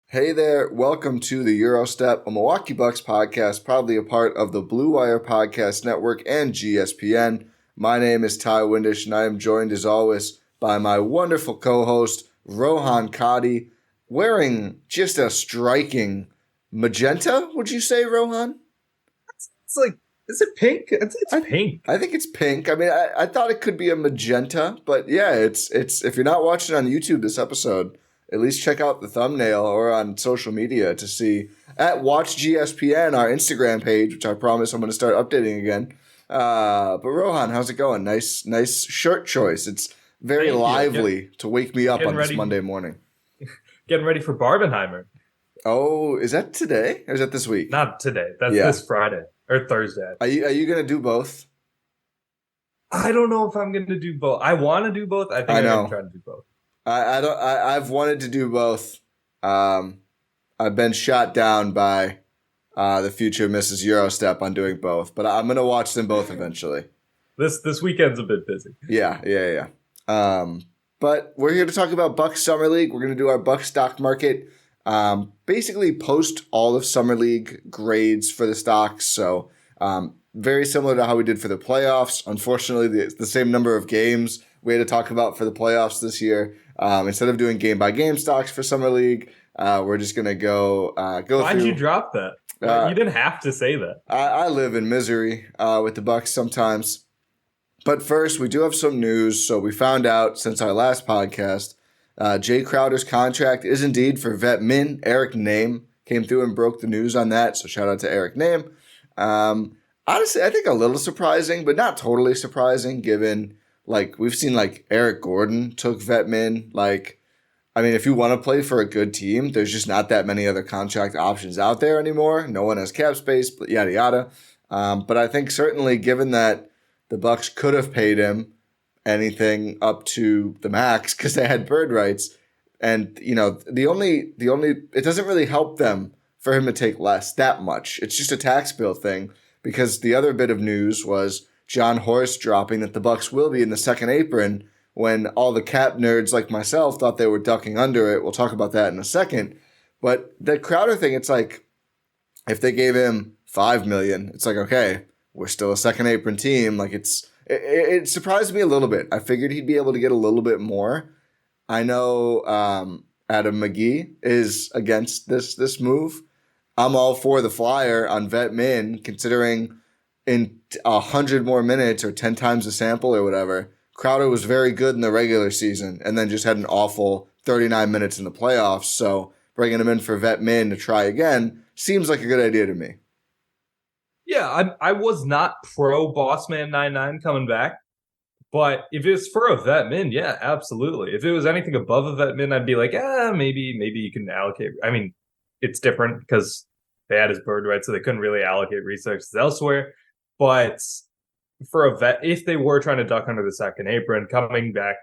Hey there, welcome to the Eurostep, a Milwaukee Bucks podcast, proudly a part of the Blue Wire Podcast Network and GSPN. My name is Ty Windisch, and I am joined as always by my wonderful co-host, Rohan Katti, wearing just a striking magenta, would you say, Rohan? It's like, is it pink? It's pink. I think it's pink. I mean, I thought it could be a magenta, but yeah, it's if you're not watching on YouTube this episode, at least check out the thumbnail or on social media to see at Watch GSPN, our Instagram page, which I promise I'm going to start updating again. But Rohan, how's it going? Nice shirt choice. It's very lively to wake me up on this Monday morning. Getting ready for Barbenheimer. Oh, is that today or is that this week? Not today. That's this Friday or Thursday. Are you going to do both? I don't know if I'm going to do both. I want to do both. I think I'm going to try to do both. I've wanted to do both. I've been shot down by the future Mrs. Eurostep on doing both, but I'm gonna watch them both eventually. This weekend's a bit busy. Yeah. But we're here to talk about Bucks Summer League. We're gonna do our Bucks stock market. Basically post all of Summer League grades for the stocks. So very similar to how we did for the playoffs. Unfortunately, the same number of games we had to talk about for the playoffs this year. Instead of doing game-by-game stocks for Summer League, we're just going to go through. Why'd you drop that? You didn't have to say that. I live in misery with the Bucks sometimes. But first, we do have some news. So we found out since our last podcast, Jay Crowder's contract is indeed for vet min. Eric Name came through and broke the news on that. So shout out to Eric Name. Honestly, I think a little surprising, but not totally surprising given... Like, we've seen, Eric Gordon took vet min. If you want to play for a good team, there's just not that many other contract options out there anymore. No one has cap space, but yada, yada. But I think certainly given that the Bucks could have paid him anything up to the max because they had bird rights. And, the only it doesn't really help them for him to take less that much. It's just a tax bill thing because the other bit of news was John Horst dropping that the Bucks will be in the second apron when all the cap nerds like myself thought they were ducking under it. We'll talk about that in a second. But the Crowder thing, it's like if they gave him $5 million, it's like, okay, we're still a second apron team. It surprised me a little bit. I figured he'd be able to get a little bit more. I know Adam McGee is against this move. I'm all for the flyer on vet min, considering in 100 more minutes or 10 times the sample or whatever, Crowder was very good in the regular season and then just had an awful 39 minutes in the playoffs. So bringing him in for vet min to try again seems like a good idea to me. Yeah, I was not pro Bossman 99 coming back, but if it's for a vet min, yeah, absolutely. If it was anything above a vet min, I'd be like, maybe you can allocate. I mean, it's different because they had his bird rights, so they couldn't really allocate resources elsewhere. But for a vet, if they were trying to duck under the second apron, coming back,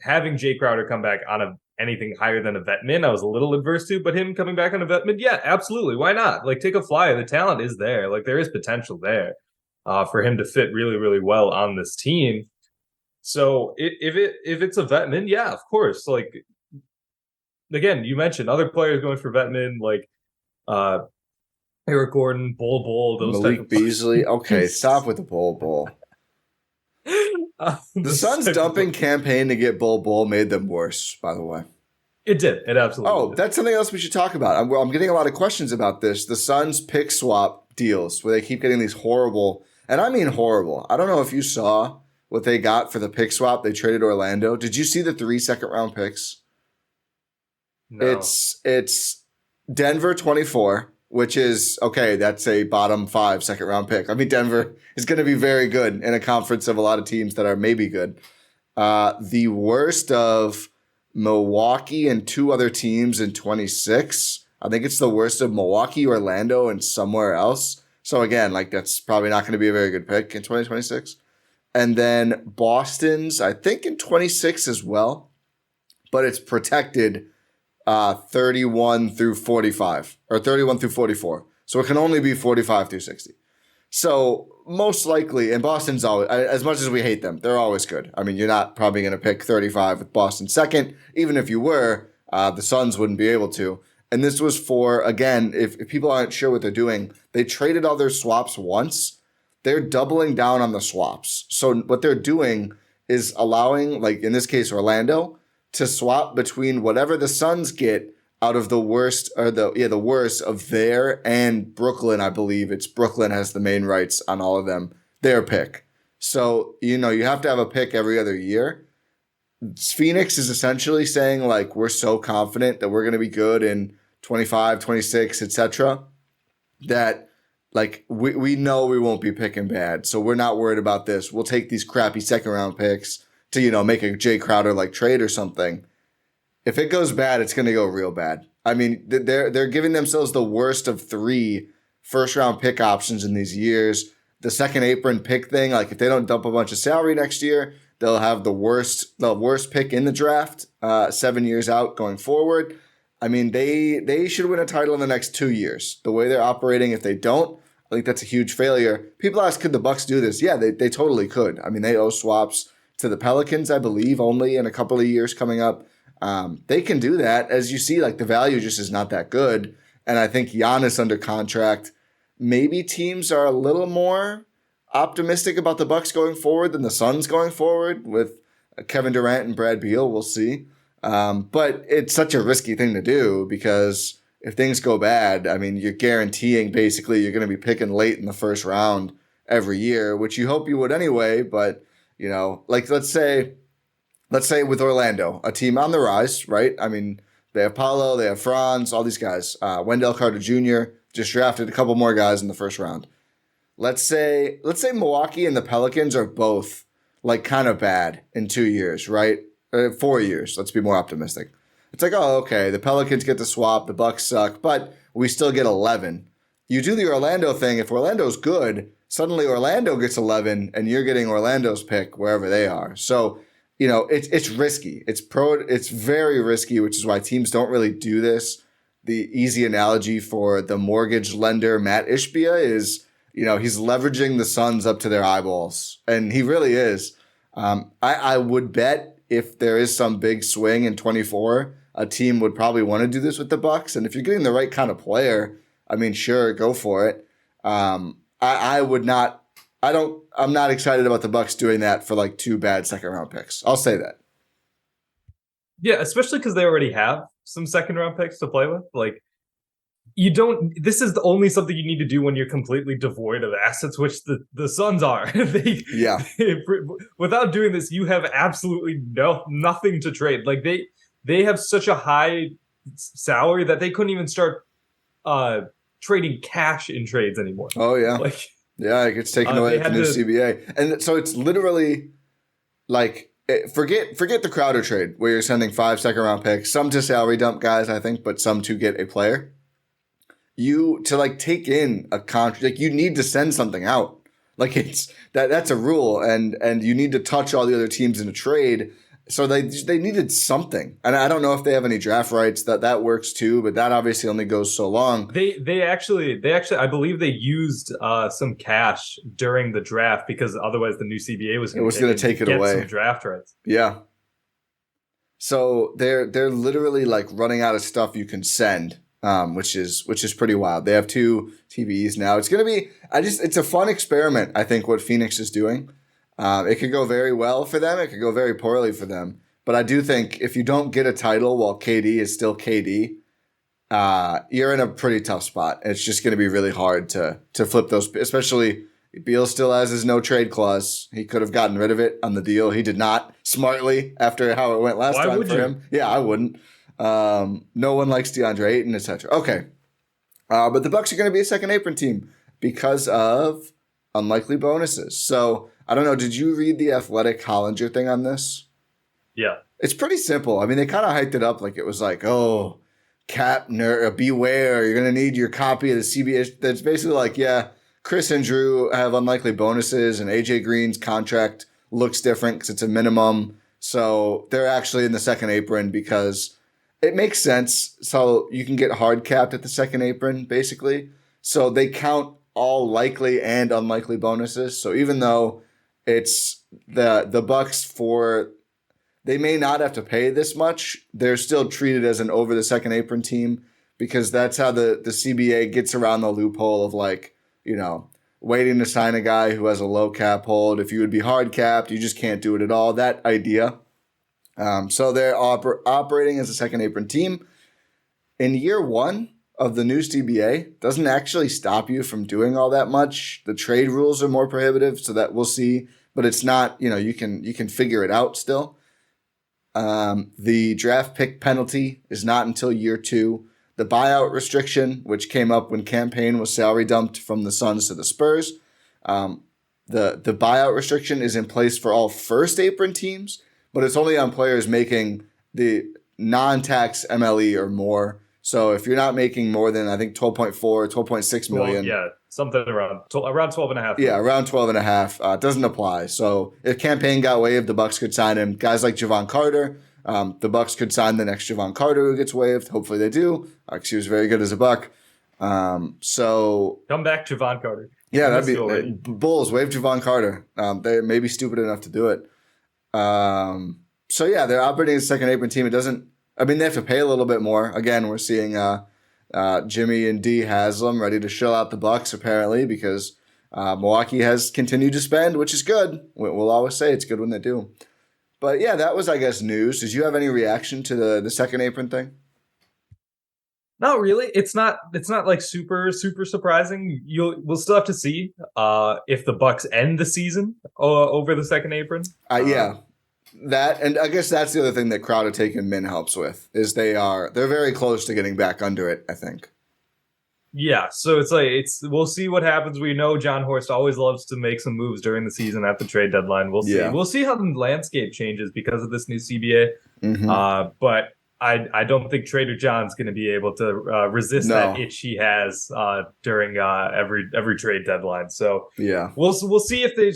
having Jay Crowder come back on anything higher than a vet min, I was a little adverse to. But him coming back on a vet min, yeah, absolutely. Why not? Take a flyer. The talent is there. There is potential there for him to fit really, really well on this team. So if it's a vet min, yeah, of course. Again, you mentioned other players going for vet min, Eric Gordon, Bull, those Malik type of Beasley. Okay, stop with the Bull. The Suns' dumping campaign to get Bull made them worse, by the way. It did. It absolutely did. That's something else we should talk about. I'm getting a lot of questions about this. The Suns pick swap deals where they keep getting these horrible, and I mean horrible. I don't know if you saw what they got for the pick swap. They traded Orlando. Did you see the 3 second-round picks? No. It's Denver 24. Which is, okay, that's a bottom 5 second-round pick. I mean, Denver is going to be very good in a conference of a lot of teams that are maybe good. The worst of Milwaukee and 2 other teams in 26. I think it's the worst of Milwaukee, Orlando, and somewhere else. So, again, that's probably not going to be a very good pick in 2026. And then Boston's, I think, in 26 as well. But it's protected 31 through 45 or 31 through 44. So it can only be 45 through 60. So most likely, and Boston's always, as much as we hate them, they're always good. I mean, you're not probably going to pick 35 with Boston second. Even if you were, the Suns wouldn't be able to. And this was for, again, if people aren't sure what they're doing, they traded all their swaps once. They're doubling down on the swaps. So what they're doing is allowing, like in this case, Orlando, to swap between whatever the Suns get out of the worst, or the worst of their and Brooklyn, I believe. It's Brooklyn has the main rights on all of them, their pick. So, you have to have a pick every other year. Phoenix is essentially saying, like, we're so confident that we're going to be good in 25, 26, etc., that, like, we know we won't be picking bad. So we're not worried about this. We'll take these crappy second-round picks to, make a Jay Crowder-like trade or something. If it goes bad, it's going to go real bad. I mean, they're giving themselves the worst of 3 first-round pick options in these years. The second apron pick thing, like if they don't dump a bunch of salary next year, they'll have the worst pick in the draft 7 years out going forward. I mean, they should win a title in the next 2 years. The way they're operating, if they don't, I think that's a huge failure. People ask, could the Bucks do this? Yeah, they totally could. I mean, they owe swaps to the Pelicans, I believe, only in a couple of years coming up. They can do that. As you see, like the value just is not that good. And I think Giannis under contract, maybe teams are a little more optimistic about the Bucks going forward than the Suns going forward with Kevin Durant and Brad Beal. We'll see. But it's such a risky thing to do because if things go bad, I mean, you're guaranteeing basically you're going to be picking late in the first round every year, which you hope you would anyway. But, like let's say with Orlando, a team on the rise, right? I mean, they have Paolo, they have Franz, all these guys. Wendell Carter Jr. just drafted a couple more guys in the first round. Let's say Milwaukee and the Pelicans are both like kind of bad in 2 years, right? 4 years. Let's be more optimistic. It's like, oh, okay, the Pelicans get the swap, the Bucks suck, but we still get 11. You do the Orlando thing. If Orlando's good, suddenly Orlando gets 11, and you're getting Orlando's pick wherever they are. So, it's risky. It's very risky, which is why teams don't really do this. The easy analogy for the mortgage lender Matt Ishbia is, he's leveraging the Suns up to their eyeballs, and he really is. I would bet if there is some big swing in 24, a team would probably want to do this with the Bucks. And if you're getting the right kind of player, I mean, sure, go for it. I would not. I'm not excited about the Bucks doing that for like 2 bad second round picks. I'll say that. Yeah, especially because they already have some second round picks to play with. Like, this is only something you need to do when you're completely devoid of assets, which the Suns are. Without doing this, you have absolutely nothing to trade. Like they have such a high salary that they couldn't even start trading cash in trades anymore. Oh yeah. Yeah, it gets taken away at the new CBA. And so it's literally like, forget the Crowder trade where you're sending 5 second round picks, some to salary dump guys, I think, but some to get a player. You to like take in a contract, like you need to send something out. Like that's a rule, and you need to touch all the other teams in a trade. So they needed something, and I don't know if they have any draft rights that works too, but that obviously only goes so long. They actually I believe they used some cash during the draft because otherwise the new CBA was going to take it away. Some draft rights. Yeah. So they're literally like running out of stuff you can send, which is pretty wild. They have 2 TVs now. It's going to be it's a fun experiment. I think what Phoenix is doing. It could go very well for them. It could go very poorly for them. But I do think if you don't get a title while KD is still KD, you're in a pretty tough spot. It's just going to be really hard to flip those, especially Beal still has his no trade clause. He could have gotten rid of it on the deal. He did not, smartly, after how it went last time for him. Yeah, I wouldn't. No one likes DeAndre Ayton, etc. Okay. But the Bucks are going to be a second apron team because of unlikely bonuses. So I don't know. Did you read the Athletic Hollinger thing on this? Yeah. It's pretty simple. I mean, they kind of hyped it up like it was like, oh, cap nerd, beware. You're going to need your copy of the CBA. That's basically like, yeah, Chris and Drew have unlikely bonuses, and AJ Green's contract looks different because it's a minimum. So they're actually in the second apron because it makes sense. So you can get hard capped at the second apron, basically. So they count all likely and unlikely bonuses. So even though it's the Bucks they may not have to pay this much, they're still treated as an over the second apron team because that's how the CBA gets around the loophole of waiting to sign a guy who has a low cap hold. If you would be hard capped, you just can't do it at all. That idea. So they're operating as a second apron team. In year one of the new CBA, doesn't actually stop you from doing all that much. The trade rules are more prohibitive, so that we'll see. But it's not, you can figure it out still. The draft pick penalty is not until year two. The buyout restriction, which came up when Campaign was salary dumped from the Suns to the Spurs, the buyout restriction is in place for all first apron teams, but it's only on players making the non-tax MLE or more. So if you're not making more than, I think, 12.4, 12.6 million. Yeah, something around 12 and a half. Yeah, around 12 and a half. It doesn't apply. So if Campaign got waived, the Bucks could sign him. Guys like Javon Carter, the Bucks could sign the next Javon Carter who gets waived. Hopefully they do, because he was very good as a Buck. So come back, Javon Carter. Yeah, that'd be Bulls waive Javon Carter. They may be stupid enough to do it. So yeah, they're operating as a second apron team. They have to pay a little bit more. Again, we're seeing Jimmy and D Haslam ready to shell out the Bucks apparently, because Milwaukee has continued to spend, which is good. We'll always say it's good when they do. But yeah, that was, I guess, news. Did you have any reaction to the second apron thing? Not really. It's not like super surprising. We'll still have to see if the Bucks end the season over the second apron. Yeah, that, and I guess that's the other thing that Crowder taking Min helps with, is they're very close to getting back under it, I think. Yeah, so we'll see what happens. We know John Horst always loves to make some moves during the season at the trade deadline. We'll see. Yeah. We'll see how the landscape changes because of this new CBA. Mm-hmm. But I don't think Trader John's going to be able to resist that itch he has during every trade deadline. So yeah, we'll see if they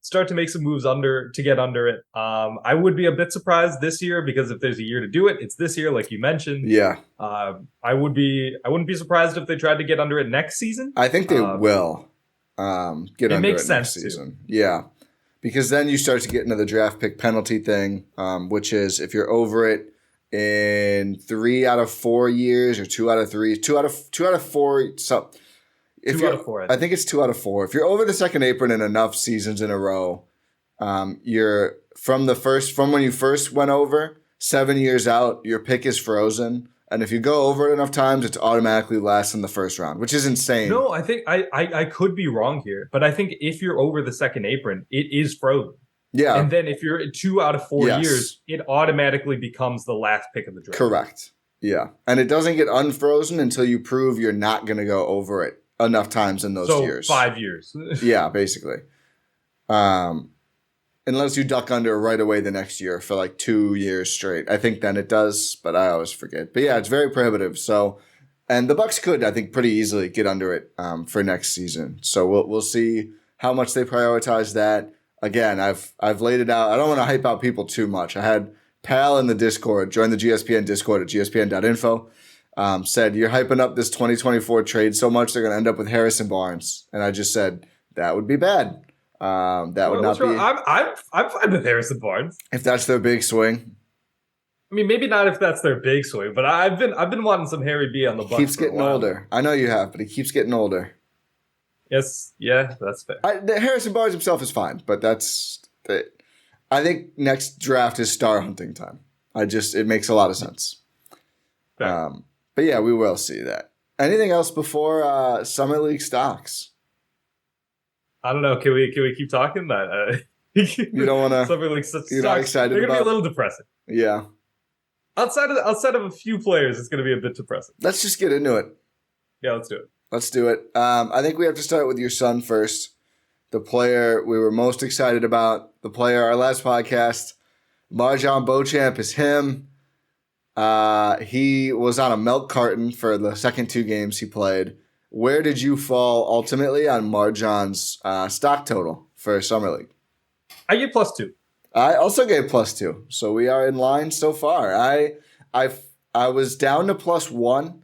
start to make some moves to get under it. I would be a bit surprised this year, because if there's a year to do it, it's this year, like you mentioned. Yeah, I wouldn't be surprised if they tried to get under it next season. I think they will get under it next season. Yeah, because then you start to get into the draft pick penalty thing, which is if you're over it in 3 out of 4 years, or 2 out of 3, 2 out of 4. So if 2 out of 4, I think it's 2 out of 4. If you're over the second apron in enough seasons in a row, you're from when you first went over, 7 years out, your pick is frozen. And if you go over it enough times, it's automatically last in the first round, which is insane. No, I think I could be wrong here, but I think if you're over the second apron, it is frozen. Yeah. And then if you're 2 out of 4 years, it automatically becomes the last pick of the draft. Correct. Yeah. And it doesn't get unfrozen until you prove you're not going to go over it enough times in those years. 5 years. Yeah, basically. Unless you duck under right away the next year for like 2 years straight. I think then it does, but I always forget. But yeah, it's very prohibitive. So, and the Bucks could, I think, pretty easily get under it for next season. So we'll see how much they prioritize that. Again, I've laid it out. I don't want to hype out people too much. I had Pal in the Discord, join the GSPN Discord at gspn.info, said, you're hyping up this 2024 trade so much they're going to end up with Harrison Barnes. And I just said, that would be bad. That would not be. I'm fine with Harrison Barnes. If that's their big swing. I mean, maybe not if that's their big swing, but I've been wanting some Harry B on the Bucks. He keeps getting older. I know you have, but he keeps getting older. Yes, yeah, that's fair. Harrison Barnes himself is fine, but I think next draft is star hunting time. It makes a lot of sense. But yeah, we will see that. Anything else before Summer League stocks? I don't know. Can we keep talking? You don't want to. Summer League stocks. You're not excited. They're gonna be a little depressing. Yeah. Outside of a few players, it's gonna be a bit depressing. Let's just get into it. Yeah, let's do it. Let's do it. I think we have to start with your son first. The player we were most excited about. The player, our last podcast, MarJon Beauchamp is him. He was on a milk carton for the second 2 games he played. Where did you fall ultimately on MarJon's stock total for Summer League? I gave +2. I also gave +2. So we are in line so far. I was down to +1.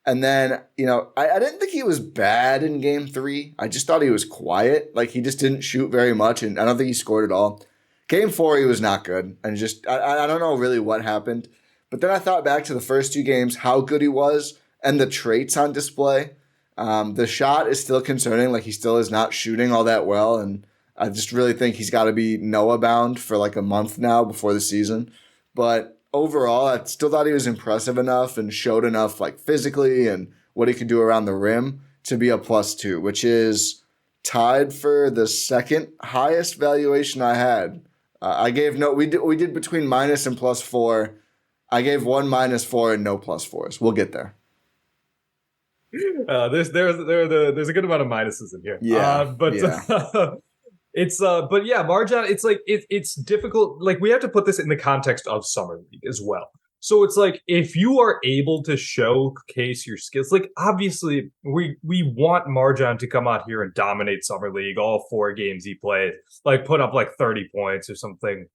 And then, I didn't think he was bad in game 3. I just thought he was quiet. Like, he just didn't shoot very much, and I don't think he scored at all. Game 4, he was not good. And just, I don't know really what happened. But then I thought back to the first 2 games, how good he was, and the traits on display. The shot is still concerning. Like, he still is not shooting all that well, and I just really think he's got to be Noah bound for like a month now before the season. But overall, I still thought he was impressive enough and showed enough, like, physically and what he could do around the rim to be a +2, which is tied for the second highest valuation I had. I gave we did between minus and +4. I gave 1 -4 and no +4s. We'll get there. There's a good amount of minuses in here. But MarJon, it's like it's difficult. Like, we have to put this in the context of Summer League as well. So it's like, if you are able to showcase your skills, like, obviously we want MarJon to come out here and dominate Summer League, all 4 games he played, like put up like 30 points or something.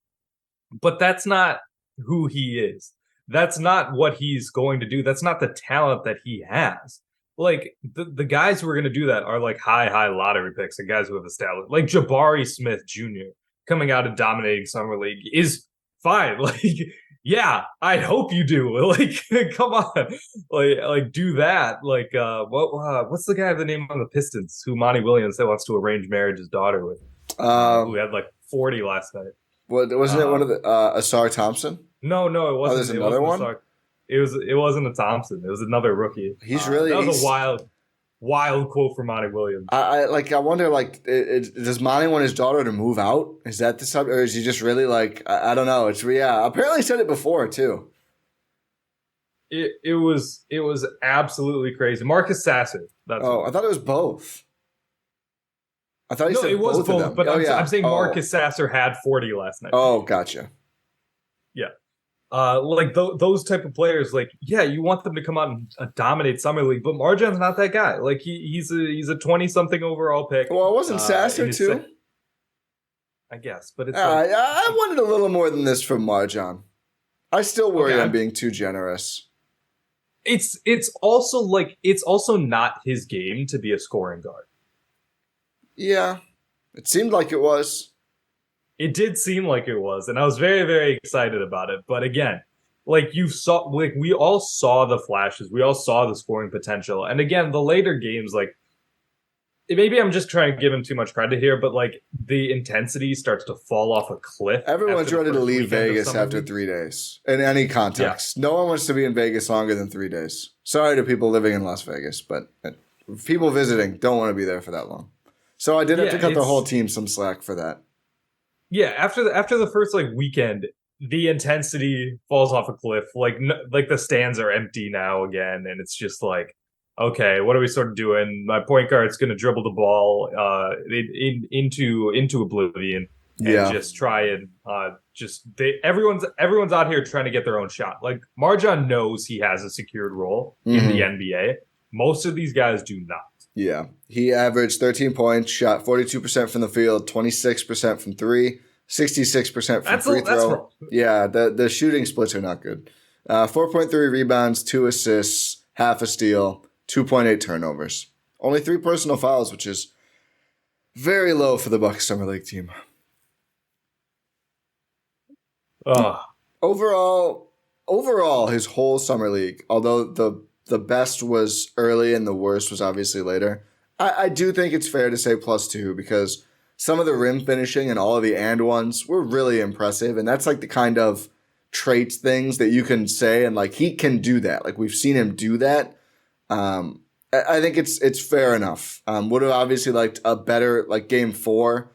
But that's not who he is. That's not what he's going to do. That's not the talent that he has. Like, the guys who are going to do that are like high lottery picks and guys who have established, like Jabari Smith Jr. coming out and dominating Summer League is fine. Like, yeah, I hope you do. Like, come on, like do that. Like, what's the guy with the name on the Pistons who Monty Williams that wants to arrange marriage his daughter with? Who had like 40 last night? What wasn't it? One of the Asar Thompson? No, it wasn't. Oh, there's another one. It wasn't a Thompson. It was another rookie. That was a wild quote from Monty Williams. I wonder, like, does Monty want his daughter to move out? Is that the subject, or is he just really like, I don't know. It's apparently he said it before too. It was absolutely crazy. Marcus Sasser. I thought it was both. I thought he said it was both of them. But I'm saying Marcus Sasser had 40 last night. Oh, gotcha. Yeah. Like those type of players, like, yeah, you want them to come out and dominate Summer League, but MarJon's not that guy. Like, he's a 20-something overall pick. Well, it wasn't Sasser too? I guess, but it's I wanted a little more than this from MarJon. I still worry I'm being too generous. It's also not his game to be a scoring guard. Yeah, it seemed like it was. It did seem like it was, and I was very, very excited about it. But again, like, we all saw the flashes, we all saw the scoring potential, and again, the later games, like, maybe I'm just trying to give him too much credit here, but like, the intensity starts to fall off a cliff. Everyone's ready to leave Vegas after 3 days. In any context, no one wants to be in Vegas longer than 3 days. Sorry to people living in Las Vegas, but people visiting don't want to be there for that long. So I did have to cut the whole team some slack for that. Yeah, after the first like weekend, the intensity falls off a cliff. Like the stands are empty now again, and it's just like, okay, what are we sort of doing? My point guard's going to dribble the ball into oblivion and just try and everyone's out here trying to get their own shot. Like, MarJon knows he has a secured role in the NBA. Most of these guys do not. Yeah, he averaged 13 points, shot 42% from the field, 26% from 3, 66% from free throw. Yeah, the shooting splits are not good. 4.3 rebounds, 2 assists, half a steal, 2.8 turnovers. Only 3 personal fouls, which is very low for the Bucks Summer League team. Overall, his whole Summer League, although the best was early and the worst was obviously later, I do think it's fair to say +2 because some of the rim finishing and all of the and ones were really impressive. And that's like the kind of traits things that you can say. And like, he can do that. Like, we've seen him do that. I think it's fair enough. Would have obviously liked a better, like, game 4.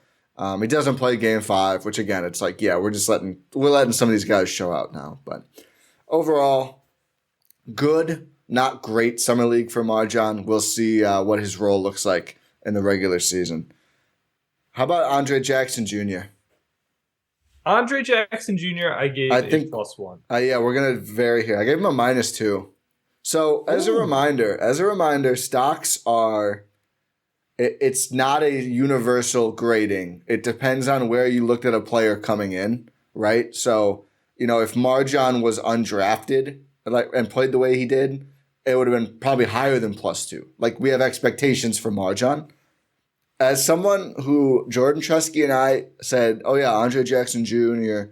He doesn't play game 5, which again, it's like, yeah, we're letting some of these guys show out now. But overall, good, not great Summer League for MarJon. We'll see what his role looks like in the regular season. How about Andre Jackson Jr.? Andre Jackson Jr., I gave a +1. Yeah, we're going to vary here. I gave him a -2. So as a reminder, stocks are, it's not a universal grading. It depends on where you looked at a player coming in, right? So, if MarJon was undrafted and played the way he did, it would have been probably higher than +2. Like, we have expectations for MarJon. As someone who Jordan Chusky and I said, oh yeah, Andre Jackson Jr.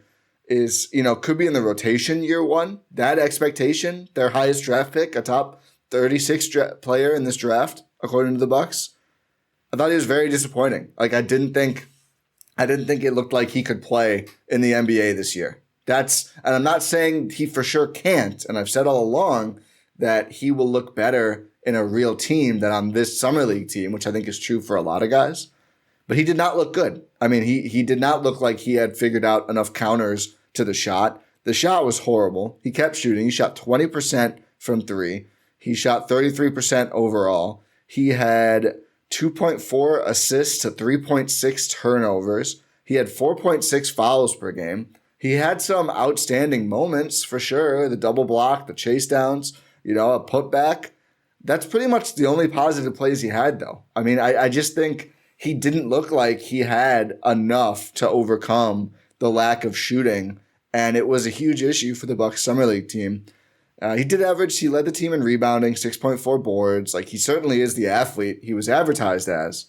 is, could be in the rotation year one. That expectation, their highest draft pick, a top 36 player in this draft, according to the Bucks. I thought he was very disappointing. Like I didn't think it looked like he could play in the NBA this year. And I'm not saying he for sure can't. And I've said all along that he will look better in a real team than on this summer league team, which I think is true for a lot of guys. But he did not look good. I mean, he did not look like he had figured out enough counters to the shot. The shot was horrible. He kept shooting. He shot 20% from three. He shot 33% overall. He had 2.4 assists to 3.6 turnovers. He had 4.6 fouls per game. He had some outstanding moments for sure. The double block, the chase downs, a putback. That's pretty much the only positive plays he had, though. I mean, I just think he didn't look like he had enough to overcome the lack of shooting, and it was a huge issue for the Bucks Summer League team. He led the team in rebounding, 6.4 boards. Like, he certainly is the athlete he was advertised as.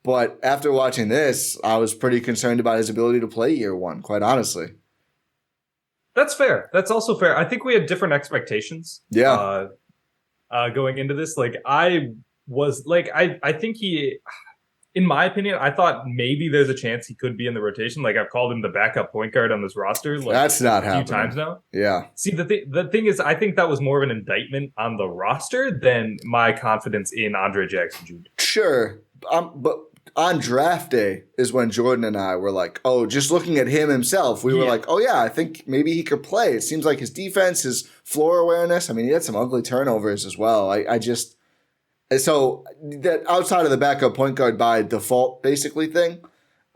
But after watching this, I was pretty concerned about his ability to play year one, quite honestly. That's fair. That's also fair. I think we had different expectations. Yeah. Going into this, I think he, in my opinion, I thought maybe there's a chance he could be in the rotation. Like I've called him the backup point guard on this roster. That's not happening. A few times now. Yeah. See, the thing is, I think that was more of an indictment on the roster than my confidence in Andre Jackson Jr. Sure. But on draft day is when Jordan and I were like, oh, just looking at him himself, we were like, oh yeah, I think maybe he could play. It seems like his defense, his floor awareness. I mean, he had some ugly turnovers as well. So that outside of the backup point guard by default basically thing,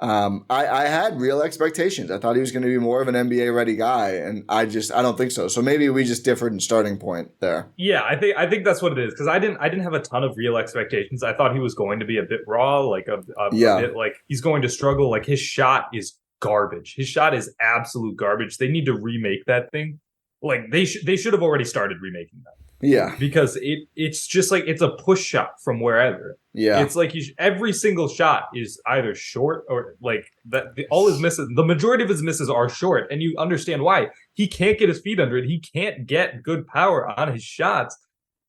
I had real expectations. I thought he was going to be more of an NBA ready guy, and I don't think so. So maybe we just differed in starting point there. Yeah, I think that's what it is, because I didn't have a ton of real expectations. I thought he was going to be a bit raw, a bit like he's going to struggle. Like his shot is garbage. His shot is absolute garbage. They need to remake that thing. Like they should have already started remaking that. Yeah, because it's just like it's a push shot from wherever. Yeah, it's like every single shot is either short or like that. All his misses, the majority of his misses are short, and you understand why. He can't get his feet under it. He can't get good power on his shots.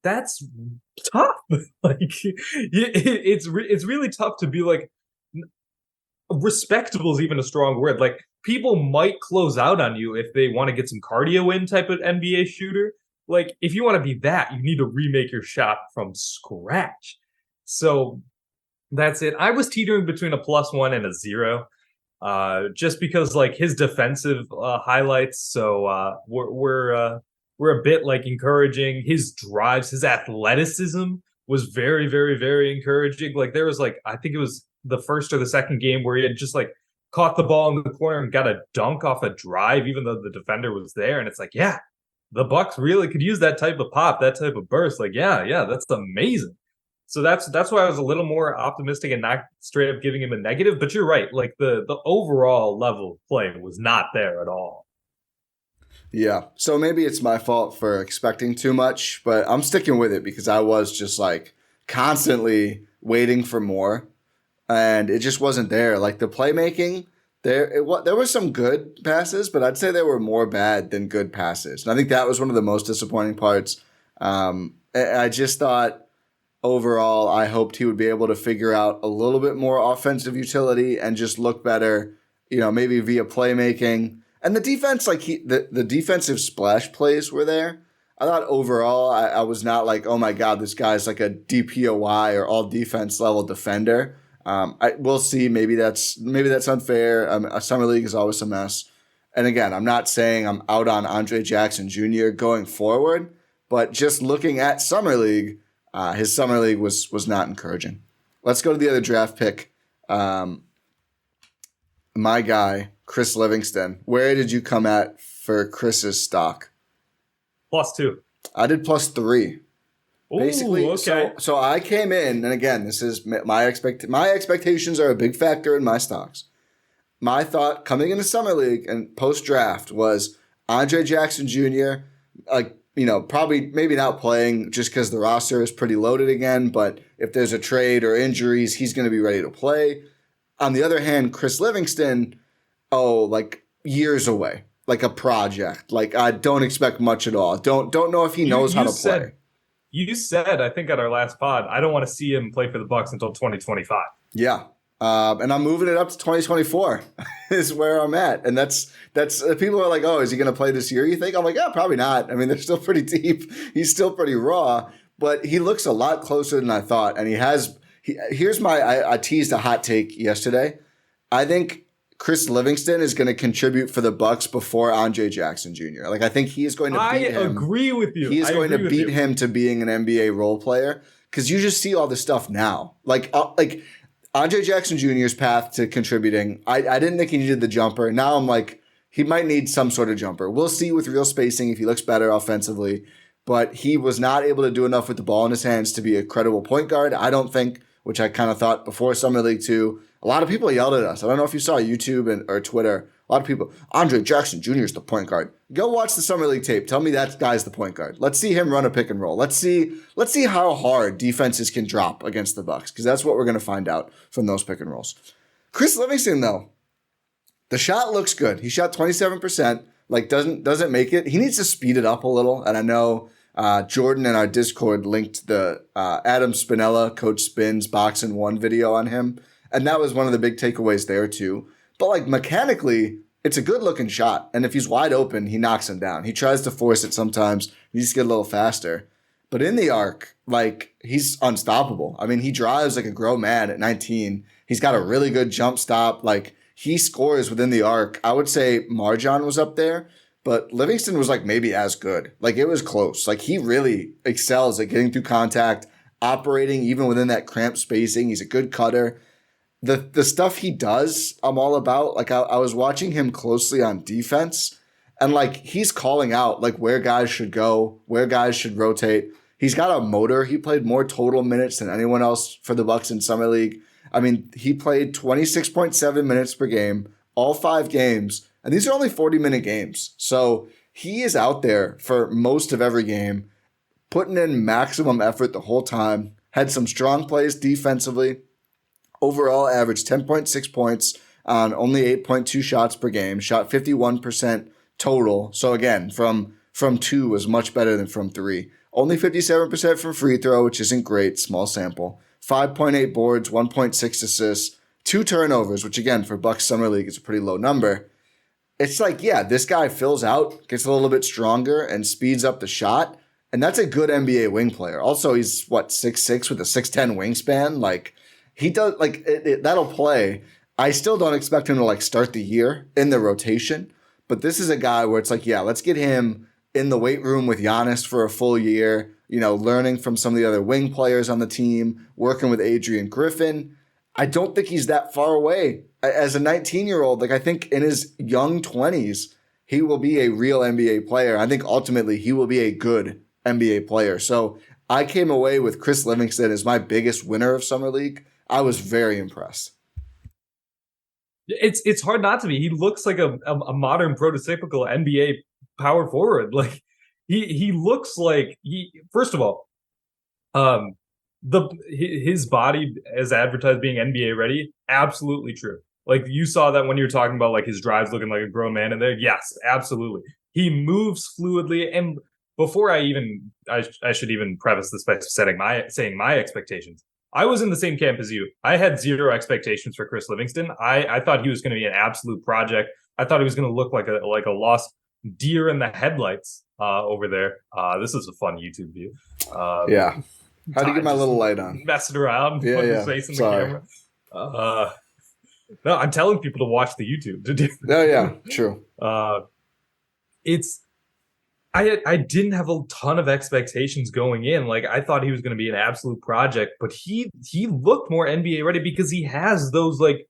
That's tough. It's really tough to be like respectable is even a strong word. Like people might close out on you if they want to get some cardio in type of NBA shooter. Like, if you want to be that, you need to remake your shot from scratch. So that's it. I was teetering between a +1 and a 0, just because like his defensive highlights. So we're a bit like encouraging. His drives, his athleticism was very, very, very encouraging. Like there was I think it was the first or the second game where he had just like caught the ball in the corner and got a dunk off a drive, even though the defender was there. And it's like, yeah. The Bucks really could use that type of pop, that type of burst. Like, yeah, that's amazing. So that's why I was a little more optimistic and not straight up giving him a negative. But you're right. Like the overall level of play was not there at all. Yeah. So maybe it's my fault for expecting too much, but I'm sticking with it because I was just like constantly waiting for more, and it just wasn't there. Like the playmaking. There were some good passes, but I'd say there were more bad than good passes. And I think that was one of the most disappointing parts. I just thought overall, I hoped he would be able to figure out a little bit more offensive utility and just look better, maybe via playmaking. And the defense, the defensive splash plays were there. I thought overall, I was not like, oh my God, this guy's like a DPOY or all defense level defender. We'll see. Maybe that's unfair. A summer league is always a mess. And again, I'm not saying I'm out on Andre Jackson Jr. going forward, but just looking at summer league, his summer league was not encouraging. Let's go to the other draft pick. My guy, Chris Livingston. Where did you come at for Chris's stock? +2. I did +3. Basically, ooh, okay. So I came in, and again, this is my expectations are a big factor in my stocks. My thought coming into Summer League and post-draft was Andre Jackson Jr., probably maybe not playing just because the roster is pretty loaded again, but if there's a trade or injuries, he's going to be ready to play. On the other hand, Chris Livingston, years away. like a project. Like I don't expect much at all. Don't know if he knows how to play. You said, I think at our last pod, I don't want to see him play for the Bucks until 2025. Yeah. And I'm moving it up to 2024 is where I'm at. And that's people are like, oh, is he going to play this year, you think? I'm like, yeah, probably not. I mean, they're still pretty deep. He's still pretty raw, but he looks a lot closer than I thought. And I teased a hot take yesterday. I think Chris Livingston is going to contribute for the Bucks before Andre Jackson Jr. Like I think he is going to beat him. I agree with you. He is going to beat him to being an NBA role player because you just see all this stuff now. Like Andre Jackson Jr.'s path to contributing. I didn't think he needed the jumper. Now I'm like he might need some sort of jumper. We'll see with real spacing if he looks better offensively. But he was not able to do enough with the ball in his hands to be a credible point guard. I don't think, which I kind of thought before Summer League 2. A lot of people yelled at us. I don't know if you saw YouTube or Twitter. A lot of people, Andre Jackson Jr. is the point guard. Go watch the Summer League tape. Tell me that guy's the point guard. Let's see him run a pick and roll. Let's see how hard defenses can drop against the Bucks because that's what we're going to find out from those pick and rolls. Chris Livingston, though, the shot looks good. He shot 27%. Like doesn't make it. He needs to speed it up a little. And I know Jordan in our Discord linked the Adam Spinella, Coach Spins Box and One video on him. And that was one of the big takeaways there too. But like mechanically, it's a good looking shot. And if he's wide open, he knocks him down. He tries to force it sometimes. He needs to get a little faster. But in the arc, like he's unstoppable. I mean, he drives like a grown man at 19. He's got a really good jump stop. Like he scores within the arc. I would say MarJon was up there, but Livingston was like maybe as good. Like it was close. Like he really excels at getting through contact, operating even within that cramped spacing. He's a good cutter. The stuff he does, I'm all about. Like I was watching him closely on defense, and like he's calling out like where guys should go, where guys should rotate. He's got a motor. He played more total minutes than anyone else for the Bucks in Summer League. I mean, he played 26.7 minutes per game, all 5 games, and these are only 40-minute games. So he is out there for most of every game, putting in maximum effort the whole time. Had some strong plays defensively. Overall averaged 10.6 points on only 8.2 shots per game, shot 51% total. So again, from 2 was much better than from 3. Only 57% from free throw, which isn't great, small sample. 5.8 boards, 1.6 assists, 2 turnovers, which again, for Bucks Summer League is a pretty low number. It's like, yeah, this guy fills out, gets a little bit stronger, and speeds up the shot. And that's a good NBA wing player. Also, he's, 6'6" with a 6'10" wingspan. Like, he does, like, that'll play. I still don't expect him to, like, start the year in the rotation. But this is a guy where it's like, yeah, let's get him in the weight room with Giannis for a full year, learning from some of the other wing players on the team, working with Adrian Griffin. I don't think he's that far away. As a 19-year-old, like I think in his young 20s, he will be a real NBA player. I think ultimately he will be a good NBA player. So I came away with Chris Livingston as my biggest winner of Summer League. I was very impressed. It's hard not to be. He looks like a modern prototypical NBA power forward. Like he looks like first of all, his body as advertised being NBA ready, absolutely true. Like you saw that when you were talking about like his drives looking like a grown man in there. Yes, absolutely. He moves fluidly. And before I should even preface this by saying my expectations. I was in the same camp as you. I had zero expectations for Chris Livingston. I thought he was going to be an absolute project. I thought he was going to look like a lost deer in the headlights over there. This is a fun YouTube view. Yeah. How do you get my little light on? Messing around, putting his face in the camera. No, I'm telling people to watch the YouTube to do. Oh yeah, true. I didn't have a ton of expectations going in. Like I thought he was going to be an absolute project, but he looked more NBA ready because he has those like